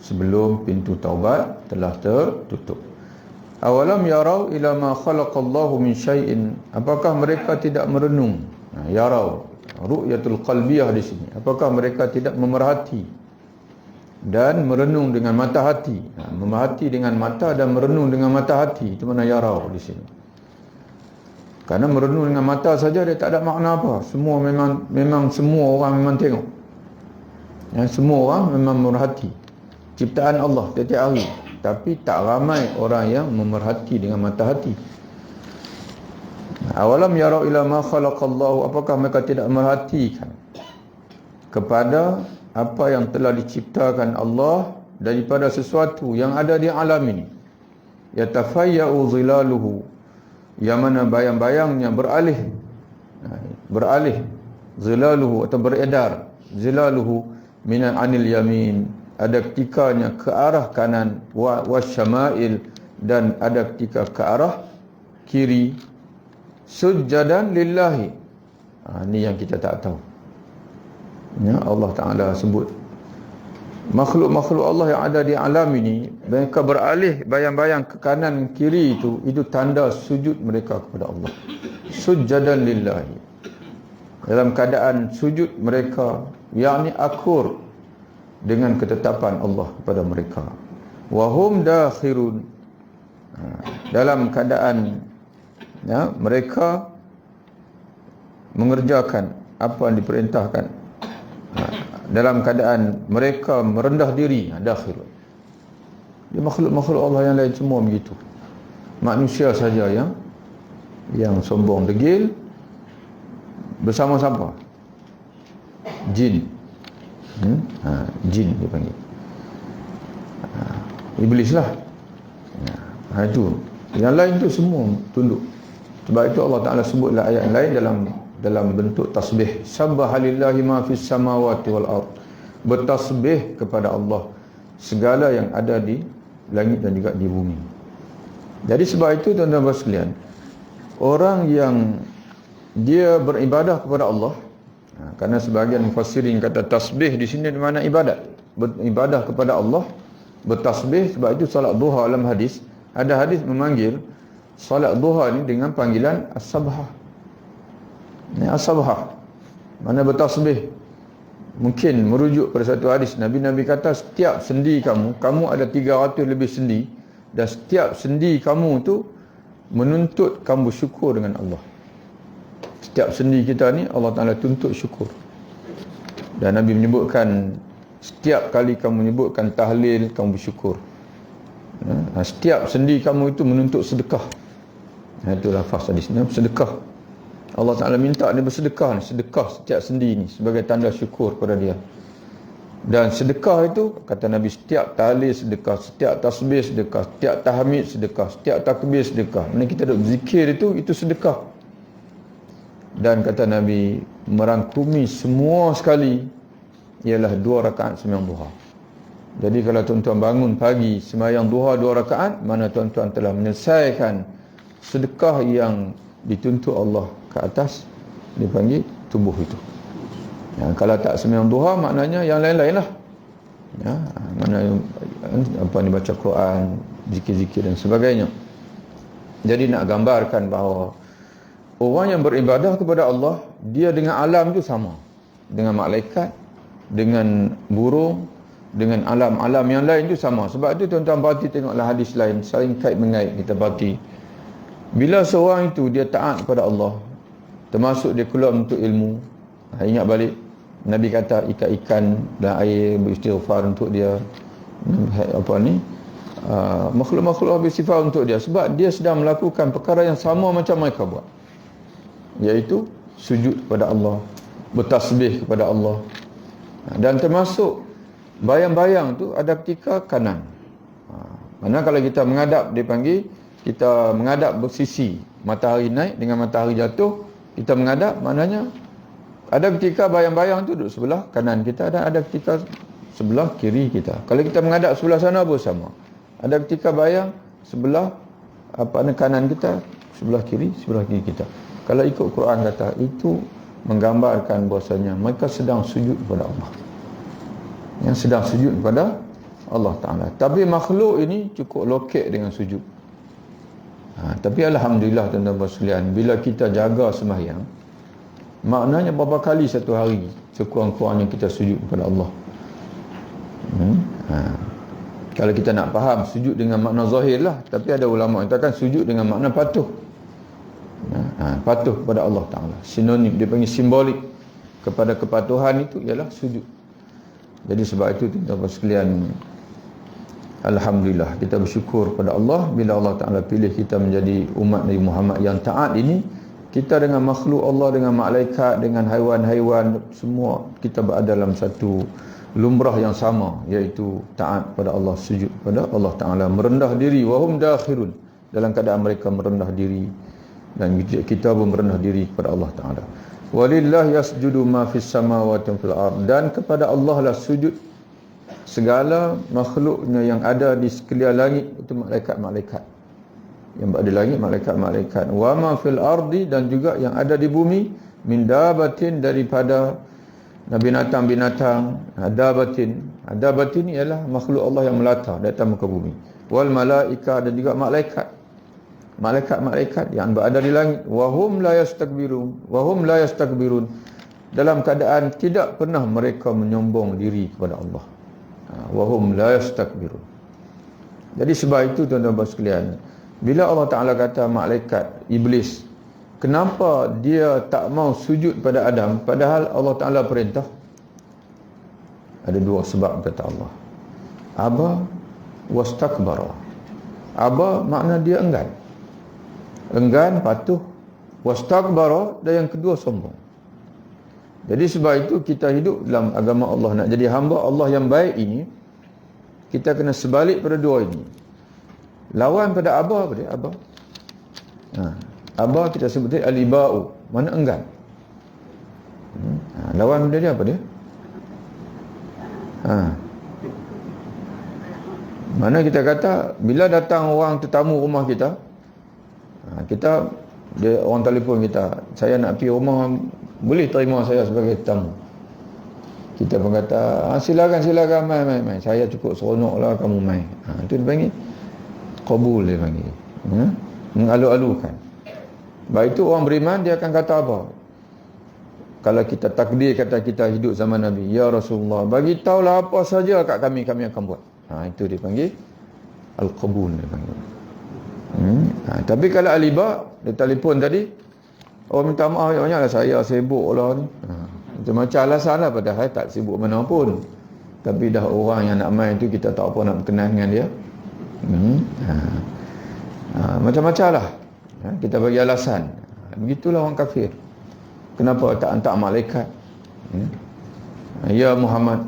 sebelum pintu taubat telah tertutup. Awalam yarau ila ma khalaqallahu min syai'in. Apakah mereka tidak merenung? Yarau, ru'yatul qalbiyah di sini. Apakah mereka tidak memerhati dan merenung dengan mata hati? Memerhati dengan mata dan merenung dengan mata hati, itu mana yarau di sini. Karena merenung dengan mata saja dia tak ada makna apa. Semua memang semua orang memang tengok. Semua orang memang memerhati ciptaan Allah tiap-tiap hari, tapi tak ramai orang yang memerhati dengan mata hati. Awalam yarau ila ma khalaqallahu. Apakah mereka tidak memerhatikan kepada apa yang telah diciptakan Allah daripada sesuatu yang ada di alam ini. Yatafayya'u zilaluhu, yang mana bayang-bayangnya beralih zilaluhu atau beredar, zilaluhu minan anil yamin, ada ketikanya ke arah kanan, wasyama'il, dan ada ketika ke arah kiri, sujjadan lillahi. Ini yang kita tak tahu. Allah Ta'ala sebut makhluk-makhluk Allah yang ada di alam ini, mereka beralih bayang-bayang ke kanan kiri, itu tanda sujud mereka kepada Allah. Sujjadan lillahi, dalam keadaan sujud mereka, yakni akur dengan ketetapan Allah kepada mereka. Wahum dakhirun, dalam keadaan mereka mengerjakan apa yang diperintahkan, dalam keadaan mereka merendah diri. Dakhirun, dia makhluk-makhluk Allah yang lain semua begitu. Manusia saja yang sombong degil bersama siapa? Jin. Jin dia panggil. Iblis lah. Itu. Yang lain tu semua tunduk. Sebab itu Allah Ta'ala sebutlah ayat lain dalam bentuk tasbih. Sabbahalillahi ma fis samawati wal ard. Bertasbih kepada Allah segala yang ada di langit dan juga di bumi. Jadi sebab itu tuan-tuan sekalian, orang yang dia beribadah kepada Allah, karena sebahagian mufassirin kata tasbih di sini bermakna ibadat. Beribadah kepada Allah, bertasbih. Sebab itu salat duha dalam hadis, ada hadis memanggil salat duha ni dengan panggilan as-sabhah. As-sabhah mana bertasbih. Mungkin merujuk pada satu hadis Nabi kata setiap sendi kamu ada 300 lebih sendi, dan setiap sendi kamu tu menuntut kamu bersyukur dengan Allah. Setiap sendi kita ni Allah Ta'ala tuntut syukur. Dan Nabi menyebutkan setiap kali kamu menyebutkan tahlil, kamu bersyukur. Setiap sendi kamu itu menuntut sedekah. Itu lafaz hadis ni, sedekah. Allah Ta'ala minta dia bersedekah ni, sedekah setiap sendi ni sebagai tanda syukur kepada dia. Dan sedekah itu, kata Nabi, setiap tali sedekah, setiap tasbih sedekah, setiap tahmid sedekah, setiap takbir sedekah. Mana kita duk zikir itu sedekah. Dan kata Nabi, merangkumi semua sekali ialah 2 rakaat sembahyang duha. Jadi kalau tuan-tuan bangun pagi sembahyang duha 2 rakaat, mana tuan-tuan telah menyelesaikan sedekah yang dituntut Allah ke atas, dipanggil tubuh itu. Ya, kalau tak sembahyang duha, maknanya yang lain-lain lah. Ya, mana apa ni, baca Quran, zikir-zikir dan sebagainya. Jadi nak gambarkan bahawa orang yang beribadah kepada Allah, dia dengan alam itu sama. Dengan malaikat, dengan burung, dengan alam-alam yang lain itu sama. Sebab itu tuan-tuan berhati tengoklah hadis lain, saling kait mengait kita berhati. Bila seorang itu dia taat kepada Allah, termasuk dia keluar untuk ilmu, ingat balik Nabi kata ikan-ikan dan air beristighfar untuk dia, makhluk-makhluk bersifat untuk dia, sebab dia sedang melakukan perkara yang sama macam mereka buat, iaitu sujud kepada Allah, bertasbih kepada Allah. Dan termasuk bayang-bayang tu ada ketika kanan. Mana kalau kita menghadap, dia panggil kita menghadap bersisi, matahari naik dengan matahari jatuh, kita menghadap, maknanya ada ketika bayang-bayang tu duduk sebelah kanan kita dan ada ketika sebelah kiri kita. Kalau kita menghadap sebelah sana pun sama. Ada ketika bayang sebelah kanan kita, sebelah kiri kita. Kalau ikut Quran kata, itu menggambarkan bahasanya mereka sedang sujud kepada Allah. Yang sedang sujud kepada Allah Ta'ala. Tapi makhluk ini cukup lokek dengan sujud. Tapi Alhamdulillah tuan-tuan sekalian, bila kita jaga sembahyang, maknanya berapa kali satu hari sekurang-kurangnya kita sujud kepada Allah. Kalau kita nak faham sujud dengan makna zahir lah, tapi ada ulama yang katakan sujud dengan makna patuh. Patuh kepada Allah Ta'ala, sinonim, dia panggil simbolik kepada kepatuhan itu ialah sujud. Jadi sebab itu tuan-tuan sekalian, Alhamdulillah kita bersyukur kepada Allah bila Allah Ta'ala pilih kita menjadi umat Nabi Muhammad yang taat ini. Kita dengan makhluk Allah, dengan malaikat, dengan haiwan-haiwan, semua kita berada dalam satu lumrah yang sama, iaitu taat pada Allah, sujud pada Allah Ta'ala, merendah diri, wahum dakhirun, dalam keadaan mereka merendah diri, dan kita pun merendah diri kepada Allah Ta'ala. Walillah yasjudu ma fis samawati wa fil ard, dan kepada Allah lah sujud segala makhluknya yang ada di sekalian langit, itu malaikat-malaikat yang berada di langit, malaikat-malaikat, wa ma fil ardi, dan juga yang ada di bumi, min dabatin, daripada binatang-binatang. Dabatin ialah makhluk Allah yang melata di atas muka bumi. Wal malaika, dan juga malaikat yang berada di langit. Wa hum la yastakbirun, dalam keadaan tidak pernah mereka menyombong diri kepada Allah. Wa hum la yastakbirun. Jadi sebab itu tuan-tuan sekalian, bila Allah Ta'ala kata malaikat, iblis, kenapa dia tak mau sujud pada Adam padahal Allah Ta'ala perintah? Ada 2 sebab kata Allah. Aba wastakbara. Aba makna dia enggan patuh. Wastakbara, dan yang kedua sombong. Jadi sebab itu kita hidup dalam agama Allah, nak jadi hamba Allah yang baik ini, kita kena sebalik pada 2 ini. Lawan pada aba apa dia? Aba kita sebut dia al-iba'u, mana enggan. Lawan benda dia apa dia? Mana kita kata bila datang orang tetamu rumah kita, dia orang telefon kita, saya nak pergi rumah, boleh terima saya sebagai tetamu? Kita pun kata, silakan mai, saya cukup seronoklah kamu mai. Itu dipanggil qabul, dia panggil. Mengalu-alukan. Baik itu orang beriman, dia akan kata apa? Kalau kita takdir kata kita hidup zaman Nabi, ya Rasulullah, bagi tahulah apa saja kat kami akan buat. Itu dipanggil al-qabul, dia panggil. Tapi kalau al-iba, dia telefon tadi, orang minta maaf banyak-banyaklah, saya sibuk lah ni. Macam alasan lah, padahal tak sibuk mana pun. Tapi dah orang yang nak main tu, kita tak apa nak berkenan dengan dia. Macam-macam lah. Kita bagi alasan. Begitulah orang kafir. kenapa tak hantar malaikat? Ya Muhammad,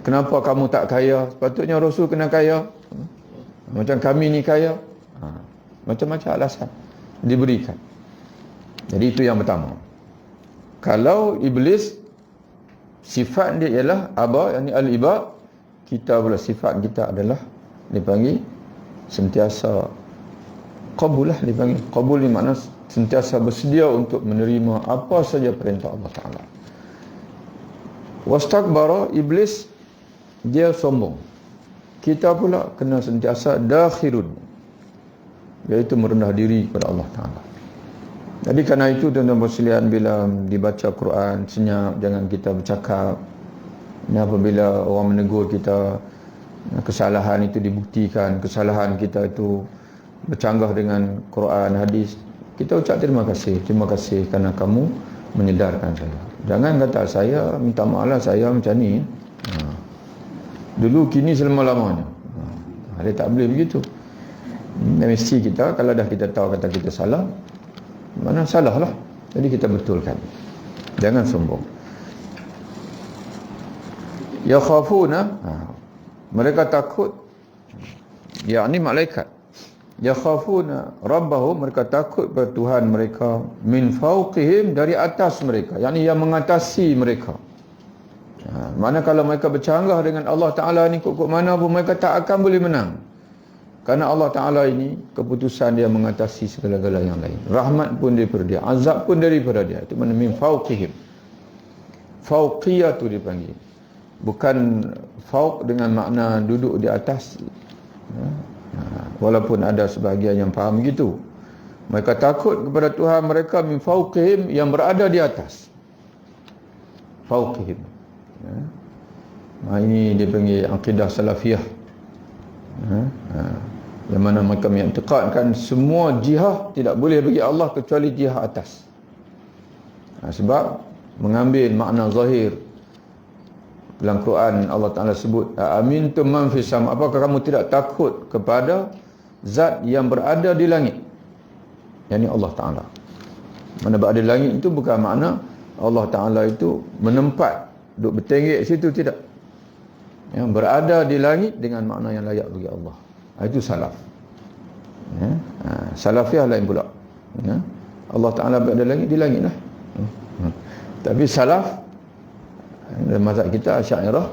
kenapa kamu tak kaya? Sepatutnya Rasul kena kaya. Macam kami ni kaya. Macam-macam alasan diberikan. Jadi itu yang pertama. Kalau iblis sifat dia ialah aba, yakni al-iba, kita pula sifat kita adalah dipanggil sentiasa qabul lah, dipanggil qabul ni makna sentiasa bersedia untuk menerima apa saja perintah Allah Ta'ala. Wastakbara, iblis dia sombong. Kita pula kena sentiasa dakhirun, iaitu merendah diri kepada Allah Ta'ala. Jadi kerana itu tuan-tuan sekalian, bila dibaca Quran senyap, jangan kita bercakap. Apabila orang menegur kita, kesalahan itu dibuktikan, kesalahan kita itu bercanggah dengan Quran, hadis, kita ucap terima kasih kerana kamu menyedarkan saya. Jangan kata saya minta maaf lah, saya macam ni. Dulu, kini, selama-lamanya. Dia tak boleh begitu. Mesti kita, kalau dah kita tahu kata kita salah, mana salah lah, jadi kita betulkan. Jangan sombong. Yakhafuna, mereka takut, yakni malaikat. Yakhafuna rabbahum, mereka takut pada Tuhan mereka, min fawqihim, dari atas mereka, yakni yang mengatasi mereka. Mana kalau mereka bercanggah dengan Allah Ta'ala ni, kok mana pun mereka tak akan boleh menang. Kerana Allah Ta'ala ini, keputusan dia mengatasi segala-gala yang lain. Rahmat pun daripada dia, azab pun daripada dia. Itu mana min fawqihim. Fawqiyah tu dipanggil. Bukan fawq dengan makna duduk di atas. Walaupun ada sebahagian yang faham begitu. Mereka takut kepada Tuhan mereka min fawqihim, yang berada di atas. Fawqihim. Ini dipanggil akidah salafiyah. Yang mana mereka mengiktikadkan semua jihad tidak boleh bagi Allah kecuali jihad atas. Sebab mengambil makna zahir dalam Quran, Allah Ta'ala sebut amintum man fis sama, apakah kamu tidak takut kepada zat yang berada di langit, yakni Allah Ta'ala. Mana berada di langit itu bukan makna Allah Ta'ala itu menempat duduk bertenggek situ, tidak. Yang berada di langit dengan makna yang layak bagi Allah. Itu salaf. Salafiyah lain pula. Allah Ta'ala berada di langit lah. Tapi salaf, dalam mazhab kita Asy'ariyah,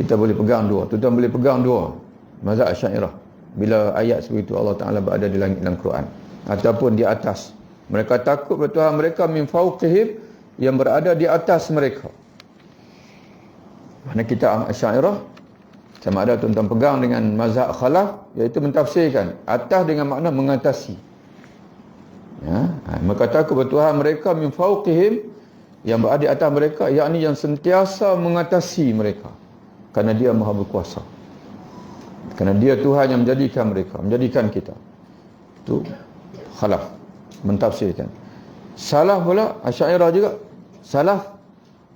kita boleh pegang dua. Tuan-tuan boleh pegang dua mazhab Asy'ariyah. Bila ayat seperti itu, Allah Ta'ala berada di langit dalam Quran ataupun di atas. Mereka takut pada Tuhan mereka min fawqihim, yang berada di atas mereka. Mana kita Asy'ariyah, sama ada tuan-tuan pegang dengan mazhab khalaf, iaitu mentafsirkan atas dengan makna mengatasi. Mereka takut pada Tuhan mereka min fawqihim, yang berada di atas mereka, yakni yang sentiasa mengatasi mereka, kerana dia maha berkuasa, kerana dia Tuhan yang menjadikan mereka, menjadikan kita. Itu khalaf mentafsirkan. Salaf pula, Asy'ariyah juga, salaf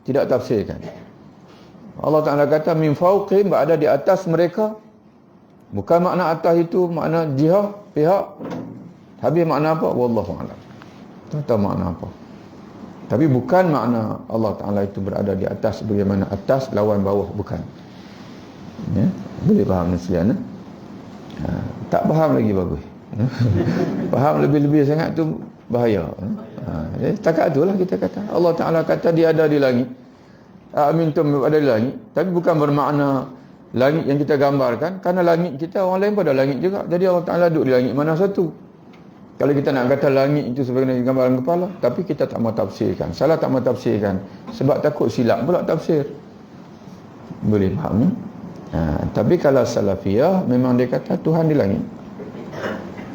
tidak tafsirkan. Allah Ta'ala kata min fawqihim, berada di atas mereka. Bukan makna atas itu makna jihad, pihak. Habis makna apa? Wallahu a'lam. Tak tahu makna apa. Tapi bukan makna Allah Ta'ala itu berada di atas bagaimana atas lawan bawah, bukan. Boleh faham sekalian? Tak faham lagi bagus. Faham lebih-lebih sangat tu bahaya. Takat itulah kita kata. Allah Ta'ala kata dia ada di langit. Amintum ada di langit, tapi bukan bermakna langit yang kita gambarkan, kerana langit kita orang lain pada langit juga. Jadi Allah Ta'ala duduk di langit mana satu. Kalau kita nak kata langit itu sebagai gambaran kepala, tapi kita tak mahu tafsirkan. Salah tak mahu tafsirkan sebab takut silap pula tafsir. Boleh faham? Tapi kalau salafiyah, memang dia kata Tuhan di langit.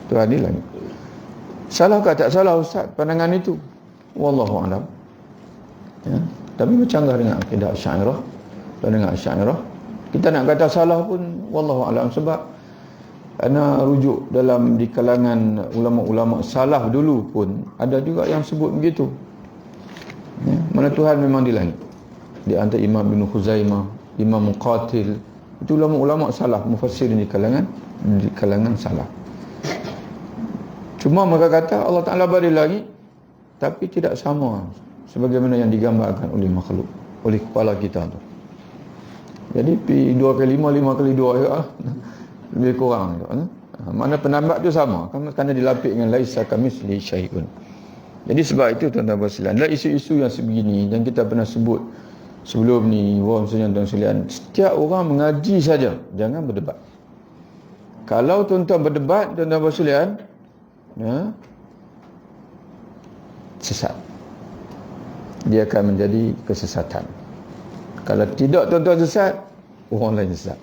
Tuhan di langit. Salah ke tak salah Ustaz pandangan itu? Wallahu a'lam. Tapi bercanggah dengan akidah Asy'ariyah. Dengan Asy'ariyah, kita nak kata salah pun wallahu a'lam, sebab ana rujuk dalam di kalangan ulama-ulama salaf dulu pun ada juga yang sebut begitu. Mana Tuhan memang di langit. Di antara Imam bin Khuzaimah, Imam Muqatil, itu ulama-ulama salaf, mufassirin di kalangan salaf. Cuma mereka kata Allah Ta'ala berada di langit, tapi tidak sama sebagaimana yang digambarkan oleh makhluk, oleh kepala kita tu. Jadi pi 2 kali 5, 5 kali 2 ya, lebih kurang tu. Mana pendapat tu sama, kerana dilapik dengan laisa kamitslihi syai'un. Jadi sebab itu tuan-tuan dan sekalian, ada isu-isu yang sebegini yang kita pernah sebut sebelum ni, tuan-tuan sekalian, setiap orang mengaji saja, jangan berdebat. Kalau tuan-tuan berdebat, tuan-tuan sekalian, sesat. Dia akan menjadi kesesatan. Kalau tidak tuan-tuan sesat, orang lain sesat.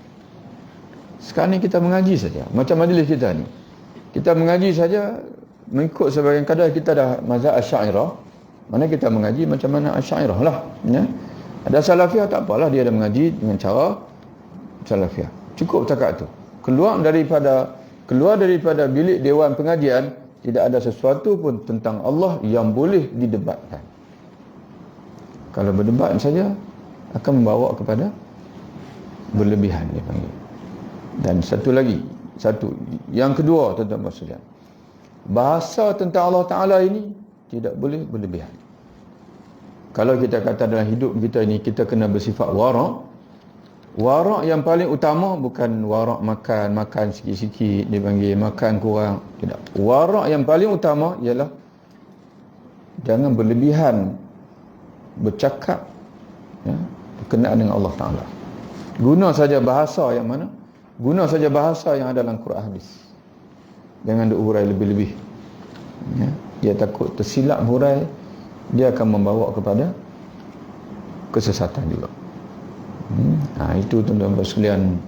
Sekarang ni kita mengaji saja, macam majlis kita ni. Kita mengaji saja mengikut sebagian kadar kita dah mazhab Asy'ariyah. Mana kita mengaji macam mana Asy'ariyah lah, ya. Ada Salafiyah tak apalah, dia ada mengaji dengan cara Salafiyah. Cukup cakap tu. Keluar daripada bilik dewan pengajian, tidak ada sesuatu pun tentang Allah yang boleh didebatkan. Kalau berdebat saja akan membawa kepada berlebihan, dia panggil. Dan yang kedua, tuan-tuan dan sekalian, bahasa tentang Allah Ta'ala ini tidak boleh berlebihan. Kalau kita kata dalam hidup kita ini, kita kena bersifat warak. Warak yang paling utama bukan warak makan sikit-sikit, dia panggil makan kurang. Tidak. Warak yang paling utama ialah jangan berlebihan bercakap, ya, berkenaan dengan Allah Ta'ala. Guna saja bahasa yang mana? Guna saja bahasa yang ada dalam Quran hadis. Jangan diurai lebih-lebih. Ya, dia takut tersilap hurai, dia akan membawa kepada kesesatan juga. Itu tuan-tuan sekalian,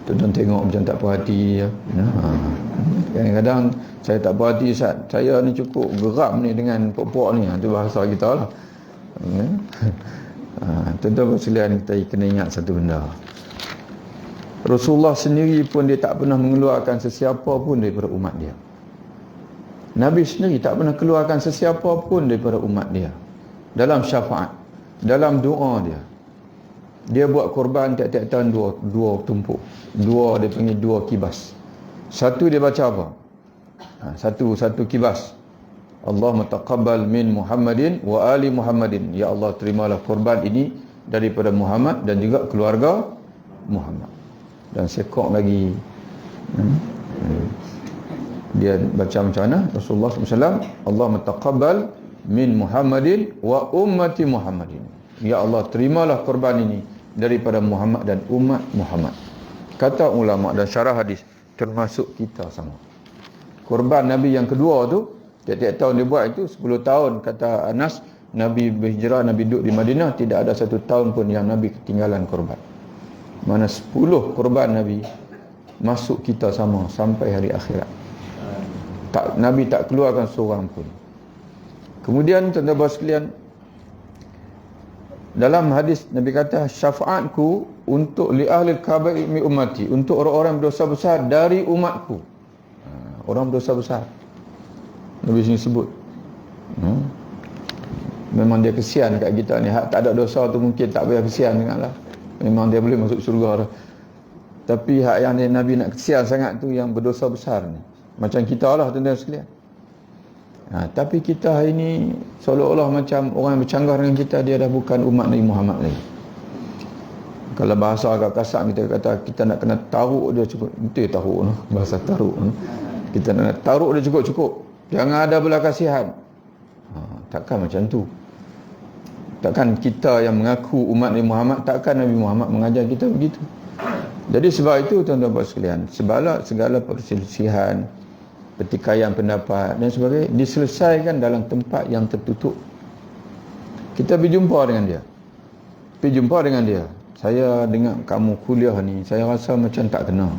tuan-tuan tengok macam tak puas hati, ya. Kadang-kadang saya tak puas hati, Ustaz. Saya ni cukup geram ni dengan pok-pok ni. Itu bahasa kita lah. Tuan-tuan sekalian, kita kena ingat satu benda. Rasulullah sendiri pun dia tak pernah mengeluarkan sesiapa pun daripada umat dia. Nabi sendiri tak pernah keluarkan sesiapa pun daripada umat dia. Dalam syafaat, dalam doa dia, dia buat korban tiap-tiap tahun dua tumpuk. Dia panggil dua kibas. Satu dia baca apa? Satu kibas. Allahumma taqabbal min Muhammadin wa ali Muhammadin. Ya Allah, terimalah korban ini daripada Muhammad dan juga keluarga Muhammad. Dan sekok lagi, dia baca macam mana? Rasulullah SAW, Allahumma taqabbal min Muhammadin wa ummati Muhammadin. Ya Allah, terimalah korban ini daripada Muhammad dan umat Muhammad. Kata ulama dan syarah hadis, termasuk kita sama. Korban Nabi yang kedua tu, tiap-tiap tahun dia buat itu 10 tahun. Kata Anas, Nabi berhijrah, Nabi duduk di Madinah, tidak ada 1 tahun pun yang Nabi ketinggalan korban. Mana 10 korban Nabi masuk kita sama sampai hari akhirat. Nabi tak keluarkan seorang pun. Kemudian tuan-tuan sekalian, dalam hadis Nabi kata, syafaatku untuk li ahli kabair min ummati, untuk orang-orang berdosa besar dari umatku. Orang berdosa besar, Nabi sini sebut. Memang dia kesian kat kita ni. Hak tak ada dosa tu mungkin tak payah kesian dengarlah. Memang dia boleh masuk syurga dah. Tapi hak yang Nabi nak kesian sangat tu yang berdosa besar ni. Macam kita lah tuan-tuan sekalian. Tapi kita hari ni seolah-olah macam orang yang bercanggah dengan kita, dia dah bukan umat Nabi Muhammad lagi. Kalau bahasa agak kasar, kita kata kita nak kena taruk dia cukup. Betul taruk no? Bahasa taruk no? Kita nak taruk dia cukup-cukup. Jangan ada belas kasihan. Takkan macam tu. Takkan kita yang mengaku umat Nabi Muhammad, takkan Nabi Muhammad mengajar kita begitu. Jadi sebab itu tuan-tuan sekalian, segala perselisihan, pertikaian pendapat dan sebagainya diselesaikan dalam tempat yang tertutup. Kita pergi jumpa dengan dia. Saya dengar kamu kuliah ni, saya rasa macam tak kena.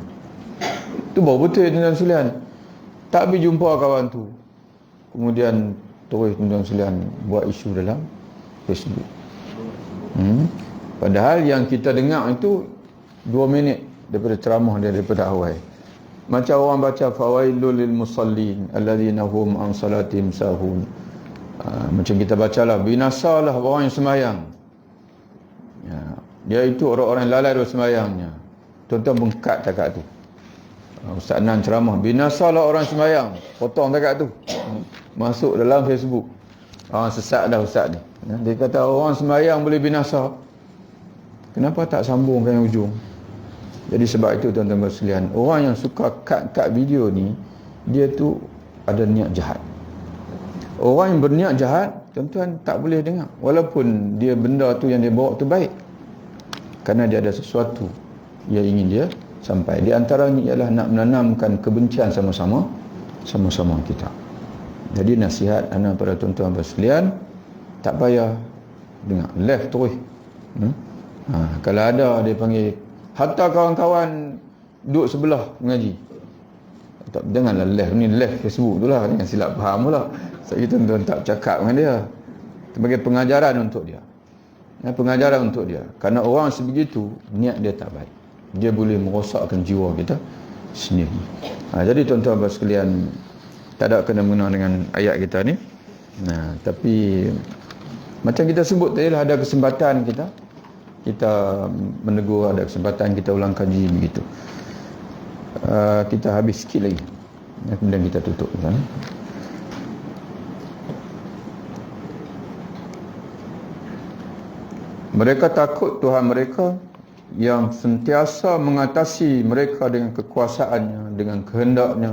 Itu baru betul tuan-tuan sekalian. Tak pergi jumpa kawan tu, kemudian terus tuan-tuan sekalian buat isu dalam Facebook. Padahal yang kita dengar itu 2 minit daripada ceramah dia, daripada awal. Macam orang baca fawailul lil musallin alladzina hum an salatihim sahun. Macam kita bacalah, binasalah orang yang sembahyang. Ya, dia itu orang-orang yang lalai dalam sembahyangnya. Tuan-tuan bengkat takat tu. Ustaz Nan ceramah, binasalah orang sembahyang. Potong takat tu. Masuk dalam Facebook. Orang sesat dah ustaz ni. Dia kata orang sembahyang boleh binasa. Kenapa tak sambungkan yang ujung? Jadi sebab itu tuan-tuan sekalian, orang yang suka cut video ni, dia tu ada niat jahat. Orang yang berniat jahat, tuan-tuan tak boleh dengar. Walaupun dia benda tu yang dia bawa tu baik. Kerana dia ada sesuatu yang ingin dia sampai. Di antaranya ialah nak menanamkan kebencian sama-sama kita. Jadi nasihat ana pada tuan-tuan sekalian, tak payah dengar, left terus. Kalau ada dia panggil, hatta kawan-kawan duduk sebelah mengaji, tak, janganlah left Facebook tu lah, jangan silap faham pula. Sebab tuan-tuan tak cakap dengan dia, sebagai pengajaran untuk dia. Pengajaran untuk dia. Kerana orang sebegitu, niat dia tak baik. Dia boleh merosakkan jiwa kita sendiri. Jadi tuan-tuan sekalian, tak ada kena-mengena dengan ayat kita ni. Tapi macam kita sebut tadi lah, ada kesempatan kita menegur, ada kesempatan kita ulang kaji begitu. Kita habis sikit lagi, kemudian kita tutup. Mereka takut Tuhan mereka yang sentiasa mengatasi mereka dengan kekuasaannya, dengan kehendaknya.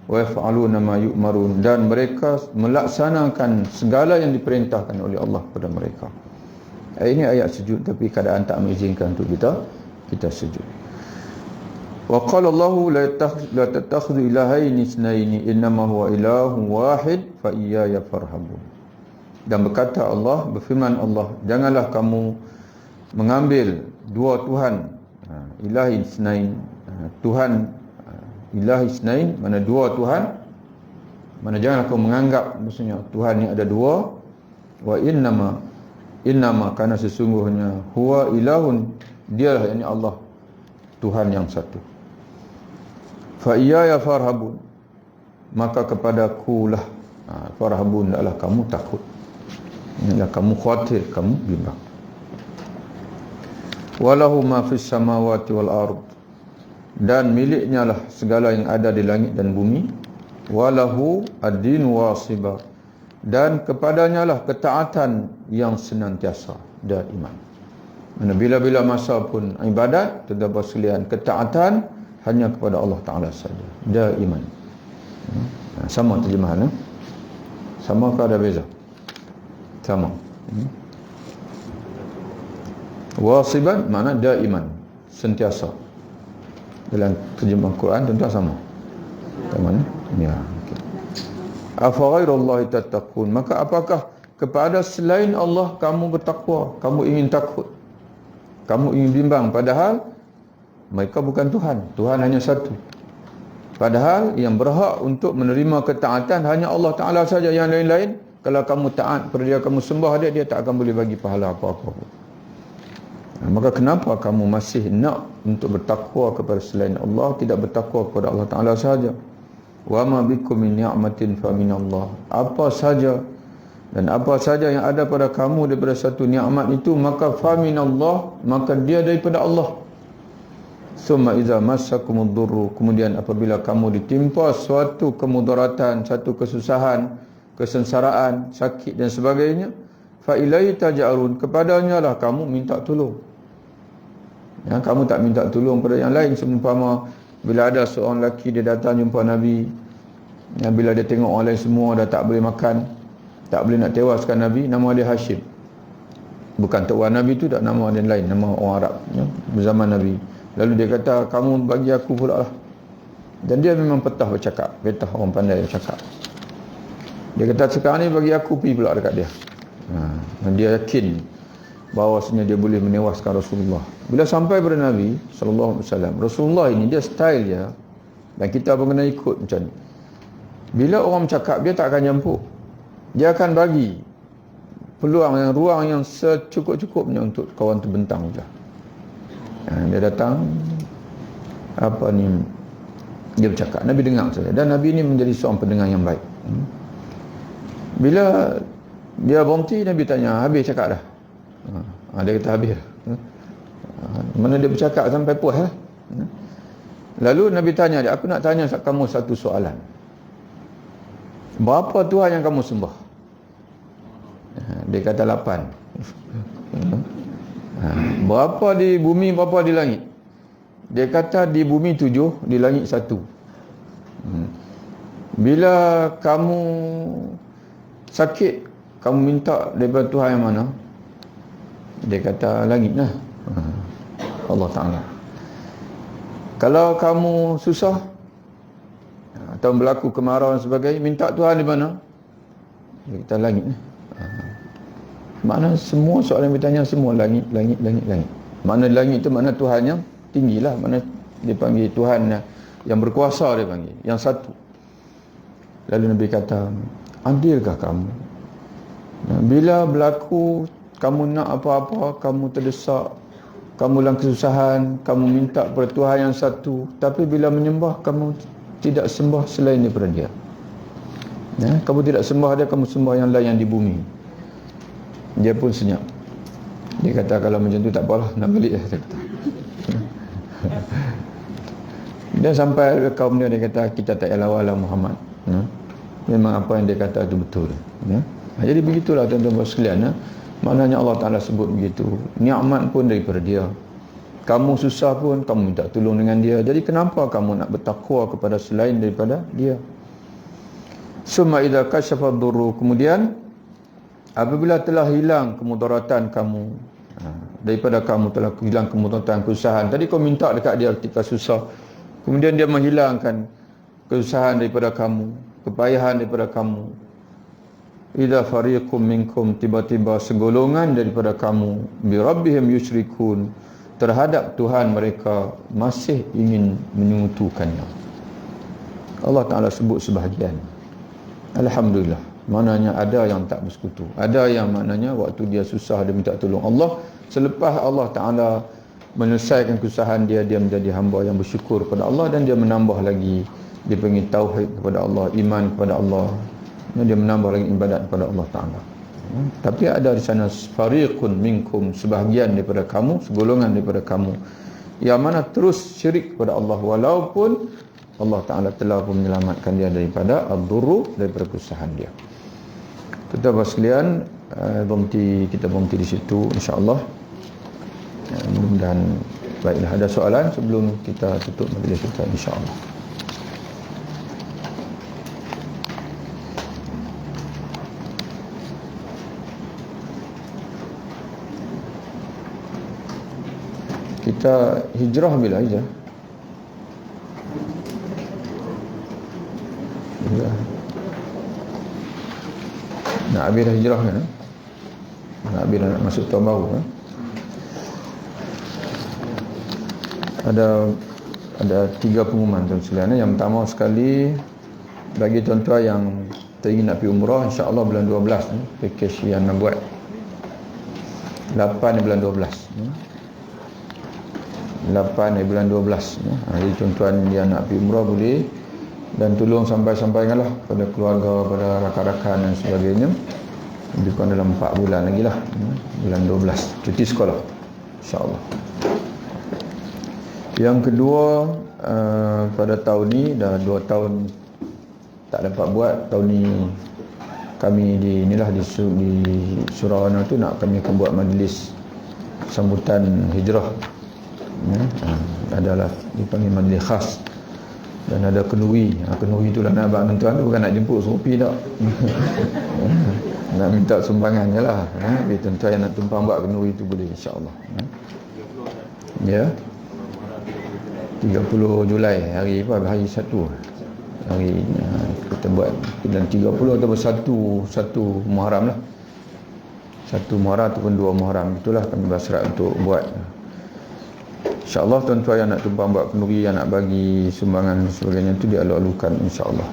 Wa yaf'aluna ma yu'marun, dan mereka melaksanakan segala yang diperintahkan oleh Allah kepada mereka. Ini ayat sujud, tapi keadaan tak mengizinkan untuk kita sujud. Wa qala Allahu la tattakhidhu ilahaini itsnaini innama huwa ilahun wahid fa iyaya farhabun. Dan berkata Allah, berfirman Allah, janganlah kamu mengambil dua Tuhan, ilahi itsnain, Tuhan ilahi itsnain, mana dua Tuhan, mana janganlah kamu menganggap maksudnya Tuhan ni ada dua. Wa innama karena sesungguhnya huwa ilahun, dialah yakni Allah, Tuhan yang satu. Fa iyaya farhabun, maka kepadaku lah farhabun, adalah kamu takut, adalah kamu khawatir, kamu bimbang. Walahu ma fis samawati wal ard, dan miliknya lah segala yang ada di langit dan bumi. Walahu ad-din wasiba, dan kepadanya lah ketaatan yang senantiasa, dan iman. Mana bila-bila masa pun ibadat, tuan-tuan sekalian, ketaatan hanya kepada Allah Ta'ala saja, dan iman. Sama terjemahan, sama ke ada beza? Sama. Wasiban makna daiman, sentiasa. Dalam terjemahan Quran tentu sama. Sama ni? Ya. Okay. Afa ghairallahi tattaqun, maka apakah kepada selain Allah kamu bertakwa, kamu ingin takut, kamu ingin bimbang, padahal mereka bukan Tuhan. Tuhan hanya satu. Padahal yang berhak untuk menerima ketaatan hanya Allah Ta'ala saja. Yang lain-lain, kalau kamu taat pada dia, kamu sembah dia, dia tak akan boleh bagi pahala apa-apa. Maka kenapa kamu masih nak untuk bertakwa kepada selain Allah, tidak bertakwa kepada Allah Ta'ala sahaja? Wa ma bikum min ni'matin fa minallah. Apa saja dan apa saja yang ada pada kamu daripada satu nikmat itu, maka fa minallah, maka dia daripada Allah. Summa iza massakumud durru, kemudian apabila kamu ditimpa suatu kemudaratan, satu kesusahan, kesengsaraan, sakit dan sebagainya, fa ilaihi taj'arun, kepadanya lah kamu minta tolong. Ya, kamu tak minta tolong pada yang lain. Seumpama bila ada seorang lelaki dia datang jumpa Nabi, ya, bila dia tengok orang lain semua dah tak boleh makan, tak boleh nak tewaskan Nabi, nama dia Hashim. Bukan tuan Nabi tu, tak nama dia lain, nama orang Arab, ya, berzaman Nabi. Lalu dia kata, kamu bagi aku pula lah. Dan dia memang petah bercakap, petah orang pandai bercakap. Dia kata, sekarang ni bagi aku pergi pula dekat dia. Dan dia yakin bahawasanya dia boleh menewaskan Rasulullah. Bila sampai pada Nabi SAW, Rasulullah ini dia style dia, dan kita pun kena ikut macam ni. Bila orang bercakap, dia tak akan nyampuk. Dia akan bagi peluang yang ruang yang secukup-cukupnya untuk kawan tu bentang je. Dia datang, apa ni, dia bercakap, Nabi dengar saja. Dan Nabi ni menjadi seorang pendengar yang baik. Bila dia berhenti, Nabi tanya, habis cakap dah? Dia kata habis. Mana dia bercakap sampai puas. Lalu Nabi tanya dia, aku nak tanya kamu satu soalan. Berapa Tuhan yang kamu sembah? Dia kata 8. Berapa di bumi, berapa di langit? Dia kata di bumi 7, di langit 1. Bila kamu sakit, kamu minta daripada Tuhan yang mana? Dia kata langit lah. Allah Ta'ala. Kalau kamu susah atau berlaku kemarau dan sebagainya, minta Tuhan di mana? Dia kata langit lah. Makna semua soalan yang bertanya semua langit. Makna langit itu makna Tuhan yang tinggi lah. Makna dia panggil Tuhan yang berkuasa, dia panggil yang satu. Lalu Nabi kata, adilkah kamu? Bila berlaku kamu nak apa-apa, kamu terdesak, kamu dalam kesusahan, kamu minta kepada Tuhan yang satu, tapi bila menyembah kamu tidak sembah selain daripada dia. Kamu tidak sembah dia, kamu sembah yang lain yang di bumi. Dia pun senyap. Dia kata kalau macam tu tak apalah, nak balik lah. Dia sampai kaum dia kata kita tak payah lawan Muhammad. Memang apa yang dia kata itu betul. Jadi begitulah tuan-tuan sekalian. Maknanya Allah Ta'ala sebut begitu. Nikmat pun daripada dia. Kamu susah pun kamu minta tolong dengan dia. Jadi kenapa kamu nak bertakwa kepada selain daripada dia? Summa idza kashafa ad-durru, kemudian apabila telah hilang kemudaratan kamu, daripada kamu telah hilang kemudaratan, kesusahan. Tadi kau minta dekat dia ketika susah, kemudian dia menghilangkan kesusahan daripada kamu, kepayahan daripada kamu. Idza fariqum minkum, tiba-tiba segolongan daripada kamu, bi rabbihim yusyrikun, terhadap Tuhan mereka masih ingin menyekutukannya. Allah Ta'ala sebut sebahagian. Alhamdulillah, maknanya ada yang tak bersekutu. Ada yang maknanya waktu dia susah dia minta tolong Allah, selepas Allah Ta'ala menyelesaikan kesusahan dia, dia menjadi hamba yang bersyukur kepada Allah dan dia menambah lagi, dia panggil tauhid kepada Allah, iman kepada Allah, dan dia menambah lagi ibadat kepada Allah Ta'ala. Tapi ada di sana fariqun minkum, sebahagian daripada kamu, segolongan daripada kamu yang mana terus syirik kepada Allah, walaupun Allah Ta'ala telah pun menyelamatkan dia daripada ad-durru, daripada kesusahan dia. Tuan-tuan sekalian, kita berhenti di situ insya-Allah. Mudah-mudahan baiklah. Ada soalan sebelum kita tutup majlis kita insya-Allah? Kita hijrah bila hijrah? Nak habis dah hijrah kan? Nak habis nak masuk tahun baru kan? Ada 3 pengumuman tuan sekalian. Yang pertama sekali, bagi tuan-tuan yang teringin nak pergi umrah, insya-Allah bulan 12 package yang nak buat 8 bulan 12. 8 bulan 12. Jadi tuan-tuan yang nak pergi umrah boleh, dan tolong sampai-sampaikanlah pada keluarga, pada rakan-rakan dan sebagainya. Lebih kurang dalam 4 bulan lagi lah, bulan 12 cuti sekolah insya-Allah. Yang kedua, pada tahun ni dah 2 tahun tak dapat buat. Tahun ni kami di Surawana tu nak kami akan buat majlis sambutan hijrah. Adalah dipanggil majlis khas, dan ada kenduri. Kenduri itulah nak abang tuan tu bukan nak jemput suruh pergi tak. Nak minta sumbangan je lah. Biar tuan-tuan yang nak tumpang buat kenduri tu boleh insya-Allah. Ya. 30 Julai, hari apa? Hari Sabtu. Hari kita buat dan 30 atau 1 Muharram lah. 1 Muharram ataupun 2 Muharram, itulah kami berserat untuk buat. InsyaAllah tuan-tuan yang nak tumpang buat kenduri, yang nak bagi sumbangan dan sebagainya itu dialu-alukan insyaAllah.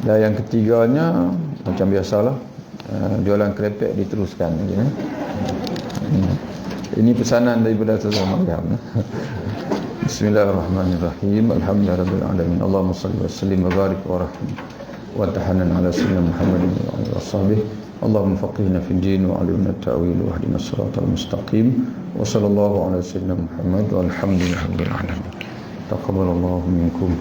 Dan yang ketiganya macam biasalah, jualan kerepek diteruskan. Ini pesanan daripada Tuan Maryam. Bismillahirrahmanirrahim. Alhamdulillahirabbil alamin. Allahumma shalli wa sallim wa barik wa rahim wa tahannan ala sayyidina Muhammadin wa alihi washabbihi. Allahumma faqihna fid din wa 'allimna at-ta'wil wa hdina as-siratal mustaqim. Wa sallallahu ala sayyidina Muhammad walhamdulillahirabbil alamin. Taqabbalallahu minkum.